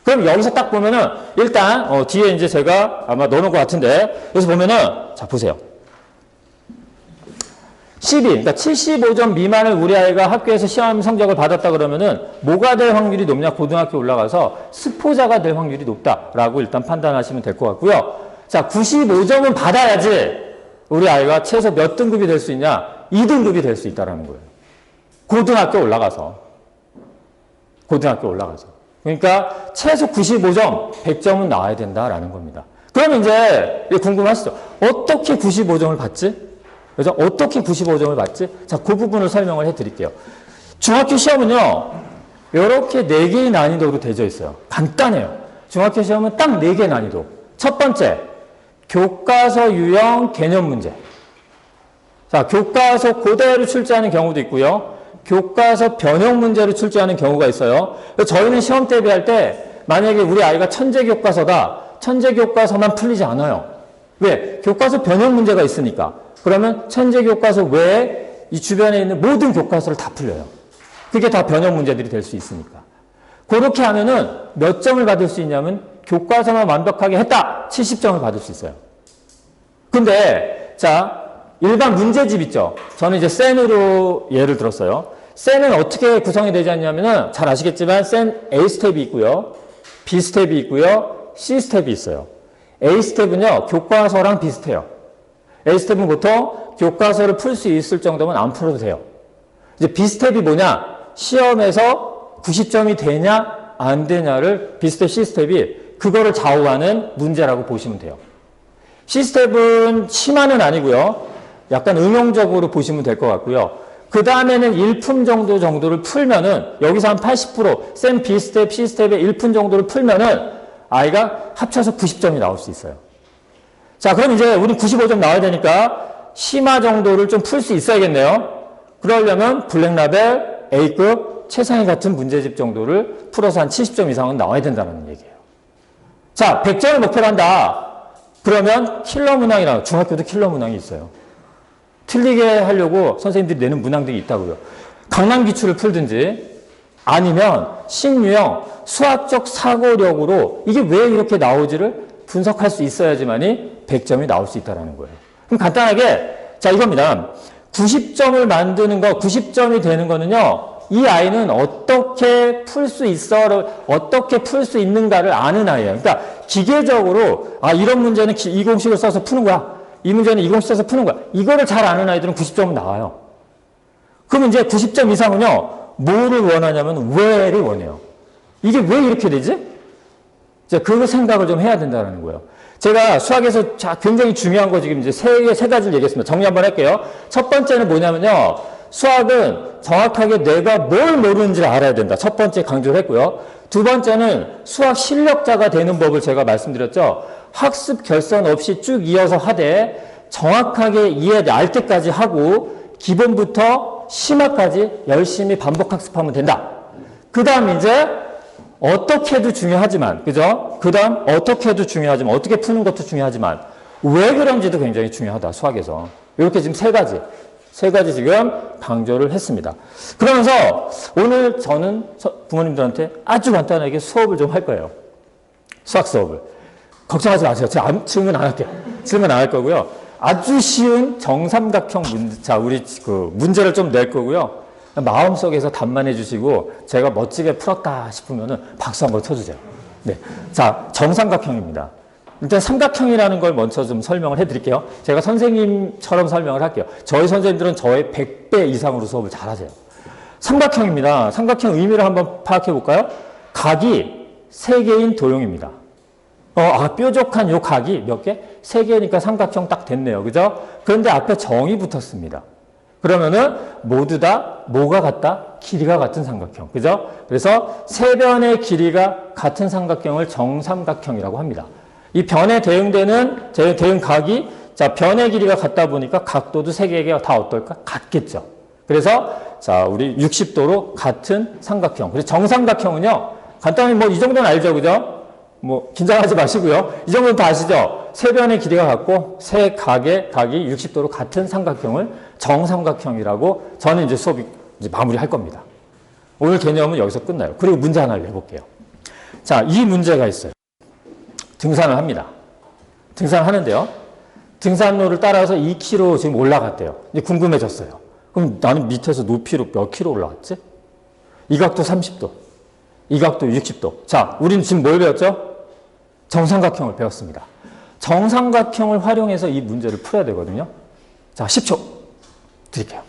A: 그럼 여기서 딱 보면은 일단 뒤에 이제 제가 아마 넣어놓은 것 같은데 여기서 보면은 자, 보세요. 12, 그러니까 75점 미만을 우리 아이가 학교에서 시험 성적을 받았다 그러면은 뭐가 될 확률이 높냐? 고등학교 올라가서 스포자가 될 확률이 높다라고 일단 판단하시면 될 것 같고요. 자, 95점은 받아야지 우리 아이가 최소 몇 등급이 될 수 있냐? 2등급이 될 수 있다라는 거예요. 고등학교 올라가서. 그러니까 최소 95점, 100점은 나와야 된다라는 겁니다. 그럼 이제 궁금하시죠? 어떻게 95점을 받지? 그래서 어떻게 95점을 받지? 자, 그 부분을 설명을 해드릴게요. 중학교 시험은요, 이렇게 4개의 난이도로 되어 있어요. 간단해요. 중학교 시험은 딱 4개의 난이도. 첫 번째, 교과서 유형 개념 문제. 자, 교과서 그대로 출제하는 경우도 있고요. 교과서 변형 문제로 출제하는 경우가 있어요. 저희는 시험 대비할 때 만약에 우리 아이가 천재 교과서다. 천재 교과서만 풀리지 않아요. 왜? 교과서 변형 문제가 있으니까. 그러면 천재 교과서 외에 이 주변에 있는 모든 교과서를 다 풀려요. 그게 다 변형 문제들이 될 수 있으니까. 그렇게 하면은 몇 점을 받을 수 있냐면 교과서만 완벽하게 했다. 70점을 받을 수 있어요. 근데 자, 일반 문제집 있죠. 저는 이제 센으로 예를 들었어요. 센은 어떻게 구성이 되지 않냐면은 잘 아시겠지만 센 A 스텝이 있고요. B 스텝이 있고요. C 스텝이 있어요. A 스텝은요. 교과서랑 비슷해요. A 스텝은 보통 교과서를 풀 수 있을 정도면 안 풀어도 돼요. 이제 B 스텝이 뭐냐? 시험에서 90점이 되냐 안 되냐를 B 스텝, C 스텝이 그거를 좌우하는 문제라고 보시면 돼요. C 스텝은 심화는 아니고요. 약간 응용적으로 보시면 될 것 같고요. 그 다음에는 1품 정도를 풀면은 여기서 한 80% 쌤 B 스텝, C 스텝의 1품 정도를 풀면은 아이가 합쳐서 90점이 나올 수 있어요. 자, 그럼 이제 우리 95점 나와야 되니까 심화 정도를 좀 풀 수 있어야겠네요. 그러려면 블랙라벨 A급 최상위 같은 문제집 정도를 풀어서 한 70점 이상은 나와야 된다는 얘기예요. 자, 100점을 목표로 한다. 그러면 킬러 문항이라고 중학교도 킬러 문항이 있어요. 틀리게 하려고 선생님들이 내는 문항들이 있다고요. 강남기출을 풀든지 아니면 신유형 수학적 사고력으로 이게 왜 이렇게 나오지를 분석할 수 있어야지만이 100점이 나올 수 있다는 거예요. 그럼 간단하게 자 이겁니다. 90점을 만드는 거, 90점이 되는 거는요. 이 아이는 어떻게 풀 수 어떻게 풀 수 있는가를 아는 아이예요. 그러니까 기계적으로 이런 문제는 이 공식을 써서 푸는 거야. 이 문제는 이 공식 써서 푸는 거야. 이거를 잘 아는 아이들은 90점은 나와요. 그럼 이제 90점 이상은요. 뭐를 원하냐면 왜를 원해요. 이게 왜 이렇게 되지? 이제 그 생각을 좀 해야 된다는 거예요. 제가 수학에서 굉장히 중요한 거 지금 이제 세 가지를 얘기했습니다. 정리 한번 할게요. 첫 번째는 뭐냐면요. 수학은 정확하게 내가 뭘 모르는지를 알아야 된다. 첫 번째 강조를 했고요. 두 번째는 수학 실력자가 되는 법을 제가 말씀드렸죠. 학습 결선 없이 쭉 이어서 하되 정확하게 알 때까지 하고 기본부터 심화까지 열심히 반복 학습하면 된다. 그 다음 이제 어떻게 해도 중요하지만, 그죠? 그 다음 어떻게 해도 중요하지만, 어떻게 푸는 것도 중요하지만, 왜 그런지도 굉장히 중요하다, 수학에서. 이렇게 지금 세 가지 지금 강조를 했습니다. 그러면서 오늘 저는 부모님들한테 아주 간단하게 수업을 좀 할 거예요. 수학 수업을. 걱정하지 마세요. 제가 질문 안 할게요. 질문 안 할 거고요. 아주 쉬운 정삼각형 문제, 자, 우리 문제를 좀 낼 거고요. 마음속에서 답만 해주시고 제가 멋지게 풀었다 싶으면은 박수 한번 쳐주세요. 네. 자, 정삼각형입니다. 일단 삼각형이라는 걸 먼저 좀 설명을 해드릴게요. 제가 선생님처럼 설명을 할게요. 저희 선생님들은 저의 100배 이상으로 수업을 잘하세요. 삼각형입니다. 삼각형 의미를 한번 파악해 볼까요? 각이 3개인 도형입니다. 뾰족한 요 각이 몇 개? 3개니까 삼각형 딱 됐네요. 그죠? 그런데 앞에 정이 붙었습니다. 그러면은 모두 다 뭐가 같다? 길이가 같은 삼각형. 그죠? 그래서 세 변의 길이가 같은 삼각형을 정삼각형이라고 합니다. 이 변에 대응되는 대응각이 자, 변의 길이가 같다 보니까 각도도 3개가 다 어떨까? 같겠죠. 그래서 자, 우리 60도로 같은 삼각형. 그래서 정삼각형은요. 간단히 뭐 이 정도는 알죠. 그죠? 뭐 긴장하지 마시고요. 이 정도는 다 아시죠? 세 변의 길이가 같고 세 각이 60도로 같은 삼각형을 정삼각형이라고 저는 이제 수업이 이제 마무리할 겁니다. 오늘 개념은 여기서 끝나요. 그리고 문제 하나를 내볼게요. 자, 이 문제가 있어요. 등산을 합니다. 등산을 하는데요. 등산로를 따라서 2km 지금 올라갔대요. 이제 궁금해졌어요. 그럼 나는 밑에서 높이로 몇 킬로 올라갔지? 이 각도 30도, 이 각도 60도. 자, 우리는 지금 뭘 배웠죠? 정삼각형을 배웠습니다. 정삼각형을 활용해서 이 문제를 풀어야 되거든요. 자, 10초 드릴게요.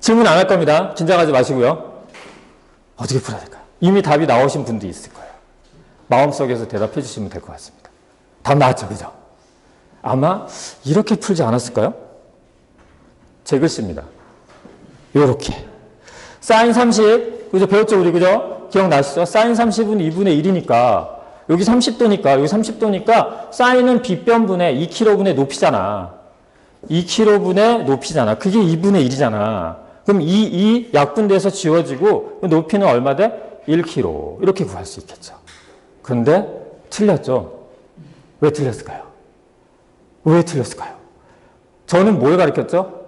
A: 질문 안 할 겁니다. 긴장하지 마시고요. 어떻게 풀어야 될까요? 이미 답이 나오신 분도 있을 거예요. 마음속에서 대답해 주시면 될 것 같습니다. 답 나왔죠? 그죠? 아마 이렇게 풀지 않았을까요? 제 글씨입니다. 요렇게. 사인 30, 그죠? 배웠죠? 우리, 그죠? 기억나시죠? 사인 30은 2분의 1이니까, 여기 30도니까, 여기 30도니까, 사인은 빗변분의 2km분의 높이잖아. 2km분의 높이잖아. 그게 2분의 1이잖아. 그럼 이 약분돼서 지워지고, 높이는 얼마 돼? 1km. 이렇게 구할 수 있겠죠. 그런데 틀렸죠. 왜 틀렸을까요? 왜 틀렸을까요? 저는 뭘 가르쳤죠?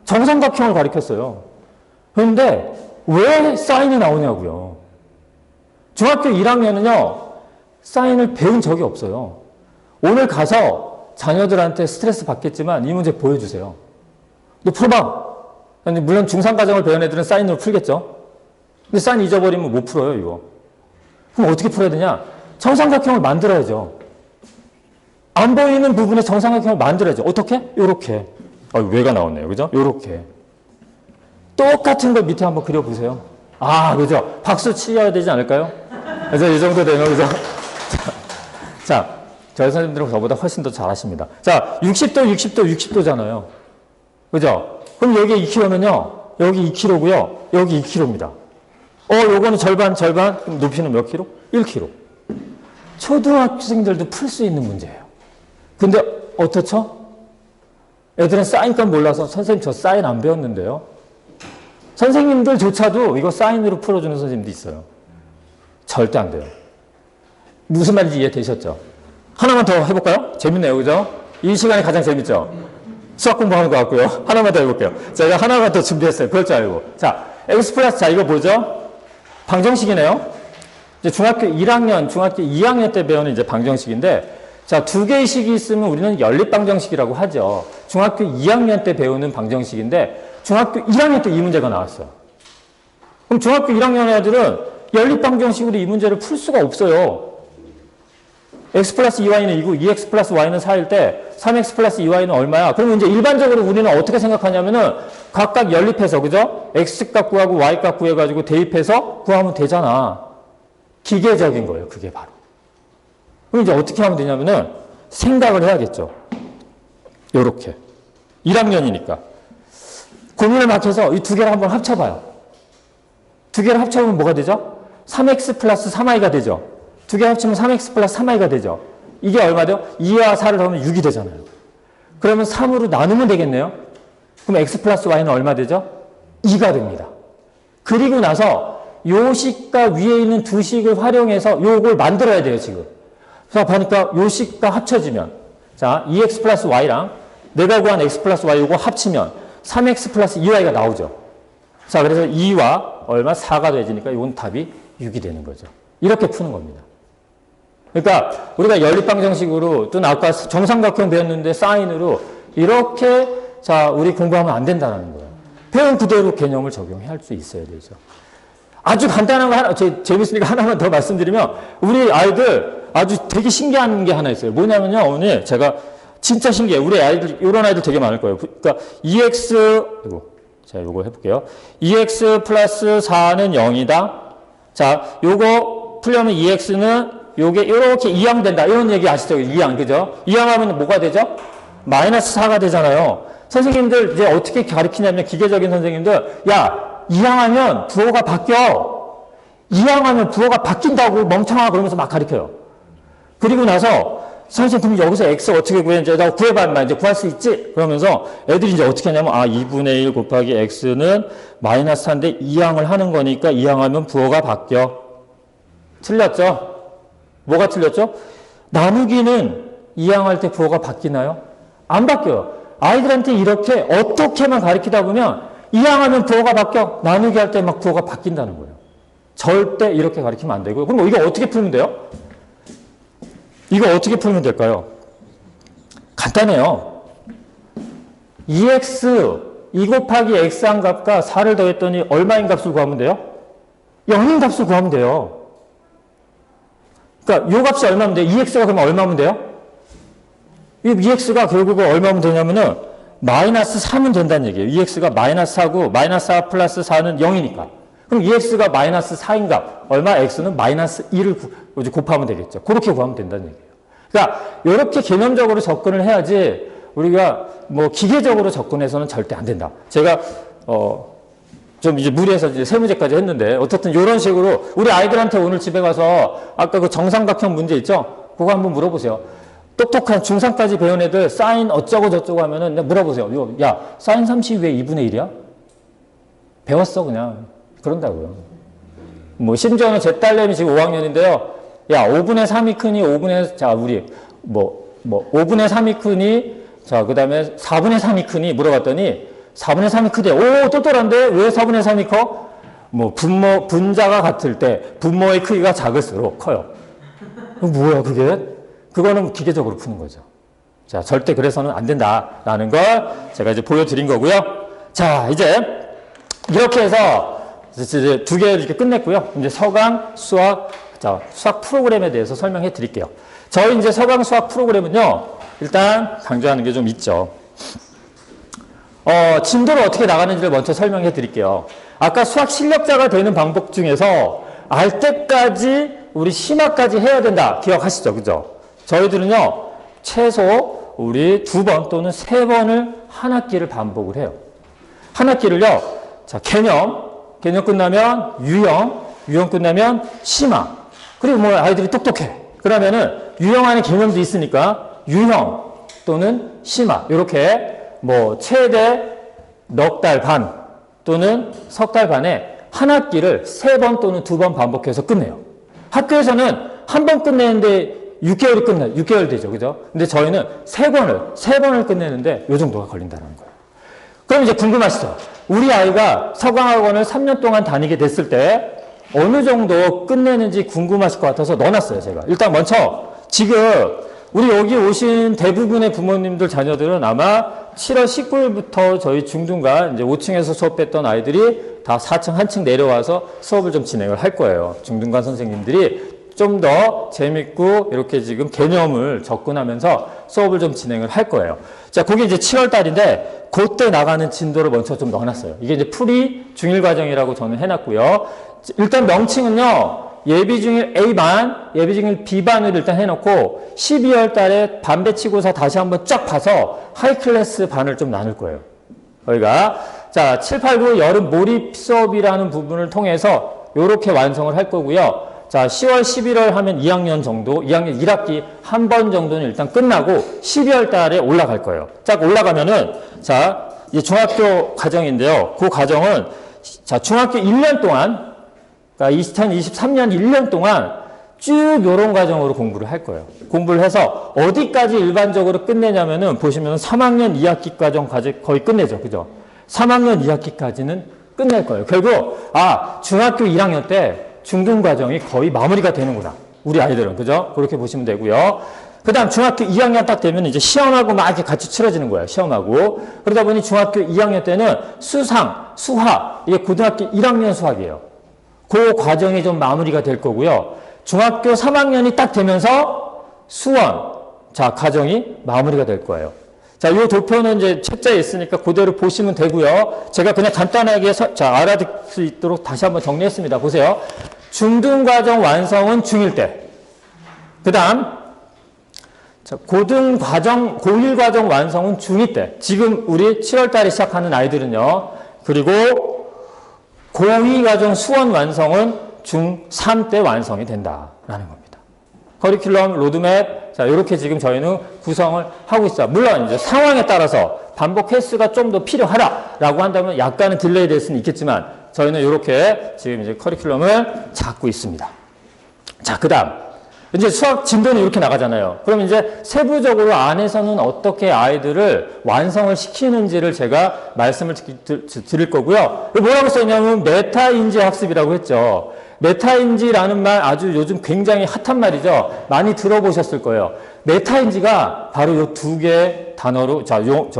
A: 정삼각형을 가르쳤어요. 그런데 왜 사인이 나오냐고요. 중학교 1학년은요. 사인을 배운 적이 없어요. 오늘 가서 자녀들한테 스트레스 받겠지만 이 문제 보여주세요. 너 풀어봐. 물론 중3 과정을 배운 애들은 사인으로 풀겠죠. 근데 사인 잊어버리면 못 풀어요, 이거. 그럼 어떻게 풀어야 되냐? 정삼각형을 만들어야죠. 안 보이는 부분에 정삼각형을 만들어야죠. 어떻게? 요렇게. 왜가 나왔네요. 그죠? 요렇게. 똑같은 걸 밑에 한번 그려보세요. 그죠? 박수 치셔야 되지 않을까요? 그래서 이 정도 되면, 그죠? 자, 저희 선생님들은 저보다 훨씬 더 잘하십니다. 자, 60도잖아요. 그죠? 그럼 여기 2km면요. 여기 2km고요. 여기 2km입니다. 요거는 절반. 그럼 높이는 몇 킬로? 1km. 초등학생들도 풀 수 있는 문제예요. 근데 어떻죠? 애들은 사인값 몰라서 선생님 저 사인 안 배웠는데요. 선생님들조차도 이거 사인으로 풀어주는 선생님도 있어요. 절대 안 돼요. 무슨 말인지 이해되셨죠? 하나만 더 해볼까요? 재밌네요. 그죠? 이 시간이 가장 재밌죠? 수학 공부하는 것 같고요. 하나만 더 해볼게요. 제가 하나만 더 준비했어요. 그럴 줄 알고. 자, x 플러스, 자, 이거 뭐죠? 방정식이네요. 이제 중학교 1학년, 중학교 2학년 때 배우는 이제 방정식인데, 자, 두 개의 식이 있으면 우리는 연립방정식이라고 하죠. 중학교 2학년 때 배우는 방정식인데, 중학교 1학년 때 이 문제가 나왔어요. 그럼 중학교 1학년 애들은 연립방정식으로 이 문제를 풀 수가 없어요. x 플러스 2y는 2고 2x 플러스 y는 4일 때 3x 플러스 2y는 얼마야? 그러면 이제 일반적으로 우리는 어떻게 생각하냐면은 각각 연립해서, 그죠? x값 구하고 y값 구해가지고 대입해서 구하면 되잖아. 기계적인 거예요. 그게 바로. 그럼 이제 어떻게 하면 되냐면은 생각을 해야겠죠. 요렇게. 1학년이니까. 고민을 막 해서 이 두 개를 한번 합쳐봐요. 두 개를 합쳐보면 뭐가 되죠? 3x 플러스 3y가 되죠. 두 개 합치면 3x 플러스 3y가 되죠. 이게 얼마 돼요? 2와 4를 더하면 6이 되잖아요. 그러면 3으로 나누면 되겠네요. 그럼 x 플러스 y는 얼마 되죠? 2가 됩니다. 그리고 나서 요 식과 위에 있는 두 식을 활용해서 요걸 만들어야 돼요, 지금. 자, 보니까 요 식과 합쳐지면, 자, 2x 플러스 y랑 내가 구한 x 플러스 y 요거 합치면 3x 플러스 2y가 나오죠. 자, 그래서 2와 얼마? 4가 되지니까 이건 답이 6이 되는 거죠. 이렇게 푸는 겁니다. 그러니까 우리가 연립방정식으로 또 아까 정삼각형 배웠는데 사인으로 이렇게 자 우리 공부하면 안 된다는 거예요. 배운 그대로 개념을 적용해 할 수 있어야 되죠. 아주 간단한 거 하나, 재밌으니까 하나만 더 말씀드리면 우리 아이들 아주 되게 신기한 게 하나 있어요. 뭐냐면요. 오늘 제가 진짜 신기해요. 우리 아이들, 이런 아이들 되게 많을 거예요. 그러니까 2x, 자, 요거 해볼게요. 2x 플러스 4는 0이다. 자, 요거 풀려면 2x는 요게 이렇게 이항된다. 이런 얘기 아시죠? 이항, 그죠? 이항하면 뭐가 되죠? 마이너스 4가 되잖아요. 선생님들 이제 어떻게 가르치냐면 기계적인 선생님들, 야, 이항하면 부호가 바뀌어. 이항하면 부호가 바뀐다고 멍청아 그러면서 막 가르쳐요. 그리고 나서 선생님 그럼 여기서 x 어떻게 구했는지 나 구해봐 인마 이제 구할 수 있지? 그러면서 애들이 이제 어떻게 하냐면 2분의 1 곱하기 x는 마이너스 4인데 이항을 하는 거니까 이항하면 부호가 바뀌어. 틀렸죠? 뭐가 틀렸죠? 나누기는 이항할 때 부호가 바뀌나요? 안 바뀌어요. 아이들한테 이렇게 어떻게만 가르치다 보면 이항하면 부호가 바뀌어. 나누기 할 때 막 부호가 바뀐다는 거예요. 절대 이렇게 가르치면 안 되고요. 그럼 이거 어떻게 풀면 돼요? 이거 어떻게 풀면 될까요? 간단해요. 2x 2 곱하기 x 한 값과 4를 더했더니 얼마인 값을 구하면 돼요? 0인 값을 구하면 돼요. 그러니까 요 값이 얼마면 돼요? 2x가 그러면 얼마면 돼요? 이 2x가 결국은 얼마면 되냐면은 마이너스 3은 된다는 얘기예요. 2x가 마이너스 4고 마이너스 4 플러스 4는 0이니까. 그럼 2x가 마이너스 4인 값, 얼마? x는 마이너스 1을 곱하면 되겠죠. 그렇게 구하면 된다는 얘기예요. 그러니까 이렇게 개념적으로 접근을 해야지 우리가 뭐 기계적으로 접근해서는 절대 안 된다. 제가 좀 이제 무리해서 이제 세 문제까지 했는데 어쨌든 이런 식으로 우리 아이들한테 오늘 집에 가서 아까 그 정삼각형 문제 있죠? 그거 한번 물어보세요. 똑똑한 중3까지 배운 애들 사인 어쩌고 저쩌고 하면은 물어보세요. 야, 사인 30이 왜 2분의 1이야? 배웠어 그냥. 그런다고요. 뭐 심지어는 제 딸내미 지금 5학년인데요. 야, 5분의 3이 크니 5분의 자 우리 뭐 5분의 3이 크니 자 그다음에 4분의 3이 크니 물어봤더니 4분의 3이 크대. 오, 똘똘한데 왜 4분의 3이 커? 뭐 분자가 같을 때 분모의 크기가 작을수록 커요. 뭐야 그게? 그거는 기계적으로 푸는 거죠. 자, 절대 그래서는 안 된다라는 걸 제가 이제 보여드린 거고요. 자, 이제 이렇게 해서 이제 두 개 이렇게 끝냈고요. 이제 서강 수학, 자, 수학 프로그램에 대해서 설명해 드릴게요. 저희 이제 서강 수학 프로그램은요, 일단 강조하는 게 좀 있죠. 진도를 어떻게 나가는지를 먼저 설명해 드릴게요. 아까 수학 실력자가 되는 방법 중에서 알 때까지 우리 심화까지 해야 된다. 기억하시죠? 그죠? 저희들은요, 최소 우리 2번 또는 3번을 한 학기를 반복을 해요. 한 학기를요, 자, 개념 끝나면 유형 끝나면 심화. 그리고 뭐 아이들이 똑똑해. 그러면은 유형 안에 개념도 있으니까 유형 또는 심화. 이렇게 뭐 최대 넉 달 반 또는 석 달 반에 한 학기를 3번 또는 2번 반복해서 끝내요. 학교에서는 한 번 끝내는데 6개월이 6개월 되죠. 그죠? 근데 저희는 3번을 끝내는데 요 정도가 걸린다는 거예요. 그럼 이제 궁금하시죠? 우리 아이가 서강학원을 3년 동안 다니게 됐을 때 어느 정도 끝내는지 궁금하실 것 같아서 넣어놨어요, 제가. 일단 먼저 지금 우리 여기 오신 대부분의 부모님들 자녀들은 아마 7월 19일부터 저희 중등반 이제 5층에서 수업했던 아이들이 다 4층 한 층 내려와서 수업을 좀 진행을 할 거예요. 중등반 선생님들이 좀 더 재밌고 이렇게 지금 개념을 접근하면서 수업을 좀 진행을 할 거예요. 자, 그게 이제 7월 달인데 그때 나가는 진도를 먼저 좀 넣어놨어요. 이게 이제 풀이 중일 과정이라고 저는 해놨고요. 일단 명칭은요. 예비중일 A반, 예비중일 B반을 일단 해놓고 12월 달에 반배치고사 다시 한번 쫙 봐서 하이클래스 반을 좀 나눌 거예요. 저희가 자 7, 8, 9 여름 몰입 수업이라는 부분을 통해서 이렇게 완성을 할 거고요. 자 10월, 11월 하면 2학년 정도, 2학년 1학기 한 번 정도는 일단 끝나고 12월 달에 올라갈 거예요. 쫙 올라가면은 자 이제 중학교 과정인데요. 그 과정은 자 중학교 1년 동안 그러니까 2023년 1년 동안 쭉 이런 과정으로 공부를 할 거예요. 공부를 해서 어디까지 일반적으로 끝내냐면은 보시면 3학년 2학기 과정 거의 끝내죠. 그죠? 3학년 2학기까지는 끝낼 거예요. 결국 중학교 1학년 때 중등 과정이 거의 마무리가 되는구나. 우리 아이들은. 그죠? 그렇게 보시면 되고요. 그 다음 중학교 2학년 딱 되면 이제 시험하고 막 이렇게 같이 치러지는 거예요. 시험하고. 그러다 보니 중학교 2학년 때는 수학, 이게 고등학교 1학년 수학이에요. 그 과정이 좀 마무리가 될 거고요. 중학교 3학년이 딱 되면서 수원, 자, 과정이 마무리가 될 거예요. 자, 이 도표는 이제 책자에 있으니까 그대로 보시면 되고요. 제가 그냥 간단하게 알아들 수 있도록 다시 한번 정리했습니다. 보세요. 중등 과정 완성은 중1 때. 그 다음, 고등 과정, 고1 과정 완성은 중2 때. 지금 우리 7월 달에 시작하는 아이들은요. 그리고 고2 과정 수원 완성은 중3 때 완성이 된다라는 겁니다. 커리큘럼, 로드맵, 자, 이렇게 지금 저희는 구성을 하고 있어요. 물론 이제 상황에 따라서 반복 횟수가 좀 더 필요하다라고 한다면 약간은 딜레이 될 수는 있겠지만 저희는 이렇게 지금 이제 커리큘럼을 잡고 있습니다. 자, 그 다음. 이제 수학 진도는 이렇게 나가잖아요. 그럼 이제 세부적으로 안에서는 어떻게 아이들을 완성을 시키는지를 제가 말씀을 드릴 거고요. 뭐라고 써있냐면 메타인지 학습이라고 했죠. 메타인지라는 말 아주 요즘 굉장히 핫한 말이죠. 많이 들어보셨을 거예요. 메타인지가 바로 요 두 개의 단어로,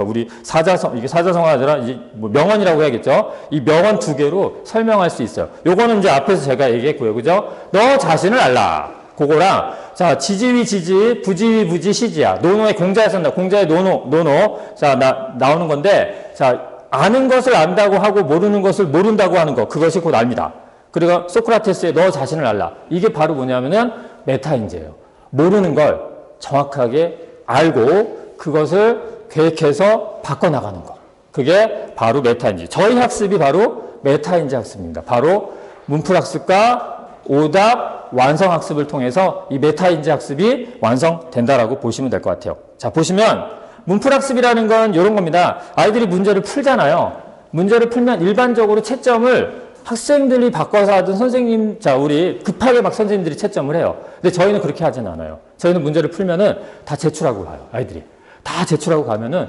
A: 우리 사자성, 이게 사자성어가 아니라 이제 뭐 명언이라고 해야겠죠. 이 명언 두 개로 설명할 수 있어요. 요거는 이제 앞에서 제가 얘기했고요. 그죠? 너 자신을 알라. 그거랑, 자, 지지위 지지, 부지위 부지, 시지야. 노노의 공자에서 나온다. 공자의 노노. 자, 나오는 건데, 자, 아는 것을 안다고 하고 모르는 것을 모른다고 하는 거. 그것이 곧 압니다. 그리고 소크라테스의 너 자신을 알라. 이게 바로 뭐냐면은 메타인지예요. 모르는 걸 정확하게 알고 그것을 계획해서 바꿔나가는 거. 그게 바로 메타인지. 저희 학습이 바로 메타인지 학습입니다. 바로 문풀학습과 오답, 완성학습을 통해서 이 메타인지 학습이 완성된다라고 보시면 될 것 같아요. 자, 보시면 문풀학습이라는 건 이런 겁니다. 아이들이 문제를 풀잖아요. 문제를 풀면 일반적으로 채점을 학생들이 바꿔서 하든 선생님, 자, 우리 급하게 막 선생님들이 채점을 해요. 근데 저희는 그렇게 하진 않아요. 저희는 문제를 풀면은 다 제출하고 가요. 아이들이. 다 제출하고 가면은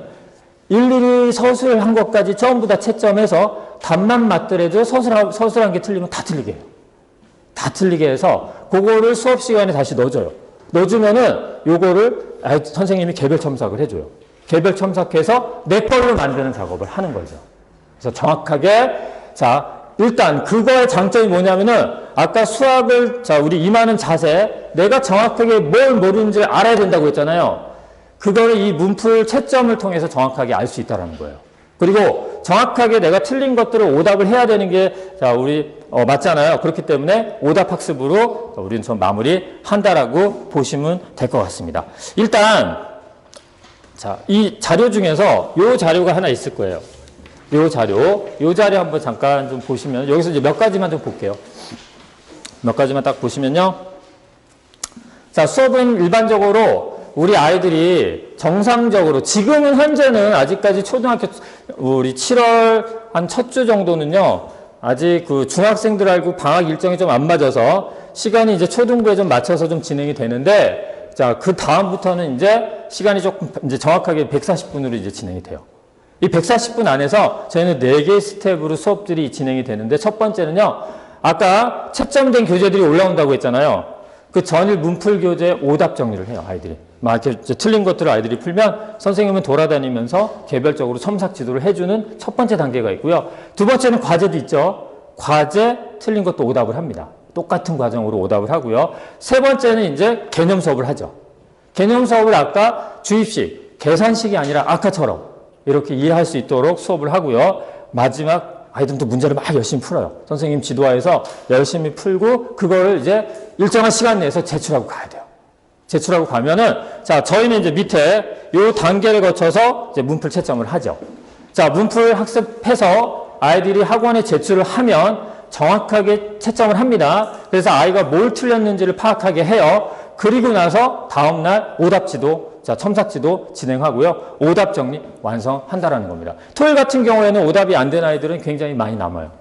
A: 일일이 서술한 것까지 전부 다 채점해서 답만 맞더라도 서술한 게 틀리면 다 틀리게 해요. 다 틀리게 해서 그거를 수업 시간에 다시 넣어줘요. 넣어주면은 요거를 선생님이 개별 첨삭을 해줘요. 개별 첨삭해서 내 걸로 만드는 작업을 하는 거죠. 그래서 정확하게, 자, 일단 그거의 장점이 뭐냐면은 아까 수학을, 자, 우리 임하는 자세, 내가 정확하게 뭘 모르는지를 알아야 된다고 했잖아요. 그거를 이 문풀 채점을 통해서 정확하게 알 수 있다는 거예요. 그리고 정확하게 내가 틀린 것들을 오답을 해야 되는 게, 자, 우리 맞잖아요. 그렇기 때문에 오답 학습으로 우리는 좀 마무리한다라고 보시면 될 것 같습니다. 일단 자, 이 자료 중에서 요 자료가 하나 있을 거예요. 요 자료 한번 잠깐 좀 보시면 여기서 이제 몇 가지만 좀 볼게요. 몇 가지만 딱 보시면요. 자, 수업은 일반적으로 우리 아이들이 정상적으로 지금은 현재는 아직까지 초등학교 우리 7월 한 첫 주 정도는요. 아직 그 중학생들하고 방학 일정이 좀 안 맞아서 시간이 이제 초등부에 좀 맞춰서 좀 진행이 되는데 자, 그 다음부터는 이제 시간이 조금 이제 정확하게 140분으로 이제 진행이 돼요. 이 140분 안에서 저희는 4개의 스텝으로 수업들이 진행이 되는데 첫 번째는요. 아까 채점된 교재들이 올라온다고 했잖아요. 그 전일 문풀 교재 오답 정리를 해요, 아이들이. 막 이렇게 틀린 것들을 아이들이 풀면 선생님은 돌아다니면서 개별적으로 첨삭 지도를 해주는 첫 번째 단계가 있고요. 두 번째는 과제도 있죠. 과제 틀린 것도 오답을 합니다. 똑같은 과정으로 오답을 하고요. 세 번째는 이제 개념 수업을 하죠. 개념 수업을 아까 주입식, 계산식이 아니라 아까처럼 이렇게 이해할 수 있도록 수업을 하고요. 마지막 아이들도 문제를 막 열심히 풀어요. 선생님 지도하에서 열심히 풀고 그거를 이제 일정한 시간 내에서 제출하고 가야 돼요. 제출하고 가면은 자, 저희는 이제 밑에 요 단계를 거쳐서 이제 문풀 채점을 하죠. 자, 문풀 학습해서 아이들이 학원에 제출을 하면 정확하게 채점을 합니다. 그래서 아이가 뭘 틀렸는지를 파악하게 해요. 그리고 나서 다음날 오답지도, 자, 첨삭지도 진행하고요. 오답 정리 완성한다라는 겁니다. 토요일 같은 경우에는 오답이 안 된 아이들은 굉장히 많이 남아요.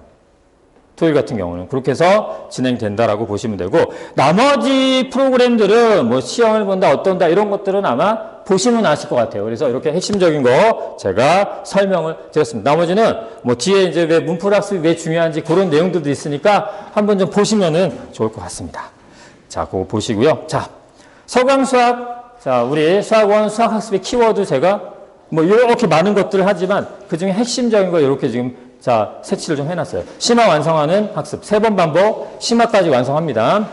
A: 토요일 같은 경우는 그렇게 해서 진행된다라고 보시면 되고, 나머지 프로그램들은 뭐 시험을 본다, 어떤다 이런 것들은 아마 보시면 아실 것 같아요. 그래서 이렇게 핵심적인 거 제가 설명을 드렸습니다. 나머지는 뭐 뒤에 이제 왜 문풀 학습이 왜 중요한지 그런 내용들도 있으니까 한번 좀 보시면은 좋을 것 같습니다. 자, 그거 보시고요. 자, 서강 수학, 자, 우리 수학원 수학학습의 키워드 제가 뭐 이렇게 많은 것들을 하지만 그 중에 핵심적인 거 이렇게 지금 자, 색칠을 좀 해놨어요. 심화 완성하는 학습. 3번 반복, 심화까지 완성합니다.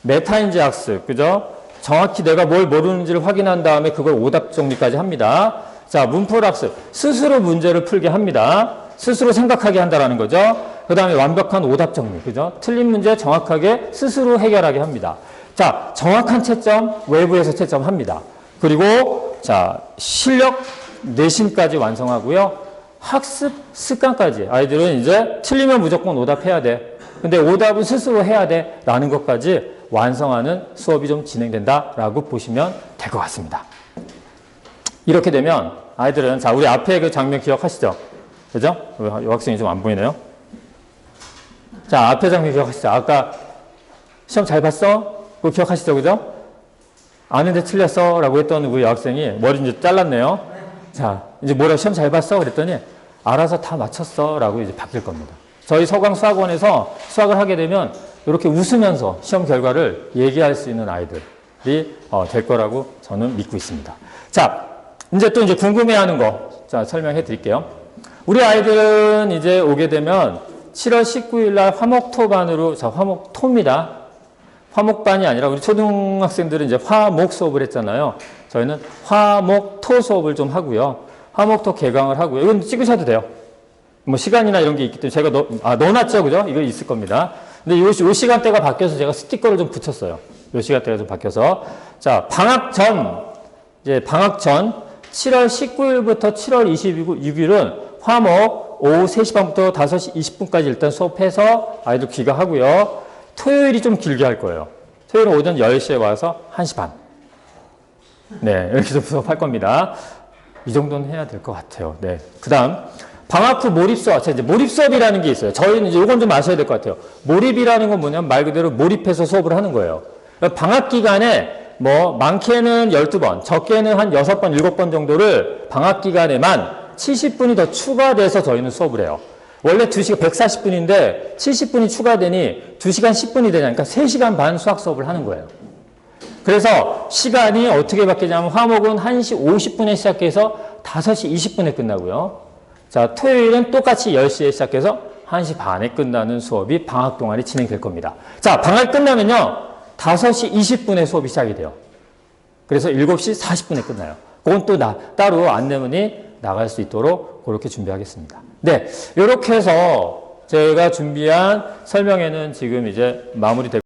A: 메타인지 학습. 그죠? 정확히 내가 뭘 모르는지를 확인한 다음에 그걸 오답 정리까지 합니다. 자, 문풀 학습. 스스로 문제를 풀게 합니다. 스스로 생각하게 한다라는 거죠. 그 다음에 완벽한 오답 정리. 그죠? 틀린 문제 정확하게 스스로 해결하게 합니다. 자, 정확한 채점, 외부에서 채점합니다. 그리고, 자, 실력 내신까지 완성하고요. 학습 습관까지. 아이들은 이제 틀리면 무조건 오답해야 돼. 근데 오답은 스스로 해야 돼. 라는 것까지 완성하는 수업이 좀 진행된다라고 보시면 될 것 같습니다. 이렇게 되면 아이들은, 자, 우리 앞에 그 장면 기억하시죠? 그죠? 이 학생이 좀 안 보이네요. 자, 앞에 장면 기억하시죠? 아까 시험 잘 봤어? 그거 기억하시죠? 그죠? 아는데 틀렸어? 라고 했던 우리 여학생이 머리 이제 잘랐네요. 자, 이제 뭐라 시험 잘 봤어? 그랬더니 알아서 다 맞췄어 라고 이제 바뀔 겁니다. 저희 서강 수학원에서 수학을 하게 되면 이렇게 웃으면서 시험 결과를 얘기할 수 있는 아이들이 될 거라고 저는 믿고 있습니다. 자, 이제 또 이제 궁금해하는 거, 자, 설명해 드릴게요. 우리 아이들은 이제 오게 되면 7월 19일 날 화목토반으로, 자, 화목토입니다. 화목반이 아니라 우리 초등학생들은 이제 화목 수업을 했잖아요. 저희는 화목토 수업을 좀 하고요. 화목토 개강을 하고요. 이건 찍으셔도 돼요. 뭐 시간이나 이런 게 있기 때문에 제가 넣어놨죠, 그죠? 이거 있을 겁니다. 근데 요 시간대가 바뀌어서 제가 스티커를 좀 붙였어요. 요 시간대가 좀 바뀌어서. 자, 방학 전, 이제 방학 전 7월 19일부터 7월 26일은 화목 오후 3시 반부터 5시 20분까지 일단 수업해서 아이들 귀가하고요. 토요일이 좀 길게 할 거예요. 토요일은 오전 10시에 와서 1시 반. 네, 이렇게 좀 수업할 겁니다. 이 정도는 해야 될 것 같아요. 네. 그 다음, 방학 후 몰입 수업. 이제 몰입 수업이라는 게 있어요. 저희는 이제 이건 좀 아셔야 될 것 같아요. 몰입이라는 건 뭐냐면 말 그대로 몰입해서 수업을 하는 거예요. 방학 기간에 뭐 많게는 12번, 적게는 한 6번, 7번 정도를 방학 기간에만 70분이 더 추가돼서 저희는 수업을 해요. 원래 2시간 140분인데 70분이 추가되니 2시간 10분이 되냐. 그러니까 3시간 반 수학 수업을 하는 거예요. 그래서 시간이 어떻게 바뀌냐면 화목은 1시 50분에 시작해서 5시 20분에 끝나고요. 자, 토요일은 똑같이 10시에 시작해서 1시 반에 끝나는 수업이 방학 동안에 진행될 겁니다. 자, 방학 끝나면요. 5시 20분에 수업이 시작이 돼요. 그래서 7시 40분에 끝나요. 그건 또 따로 안내문이 나갈 수 있도록 그렇게 준비하겠습니다. 네, 이렇게 해서 제가 준비한 설명회는 지금 이제 마무리되고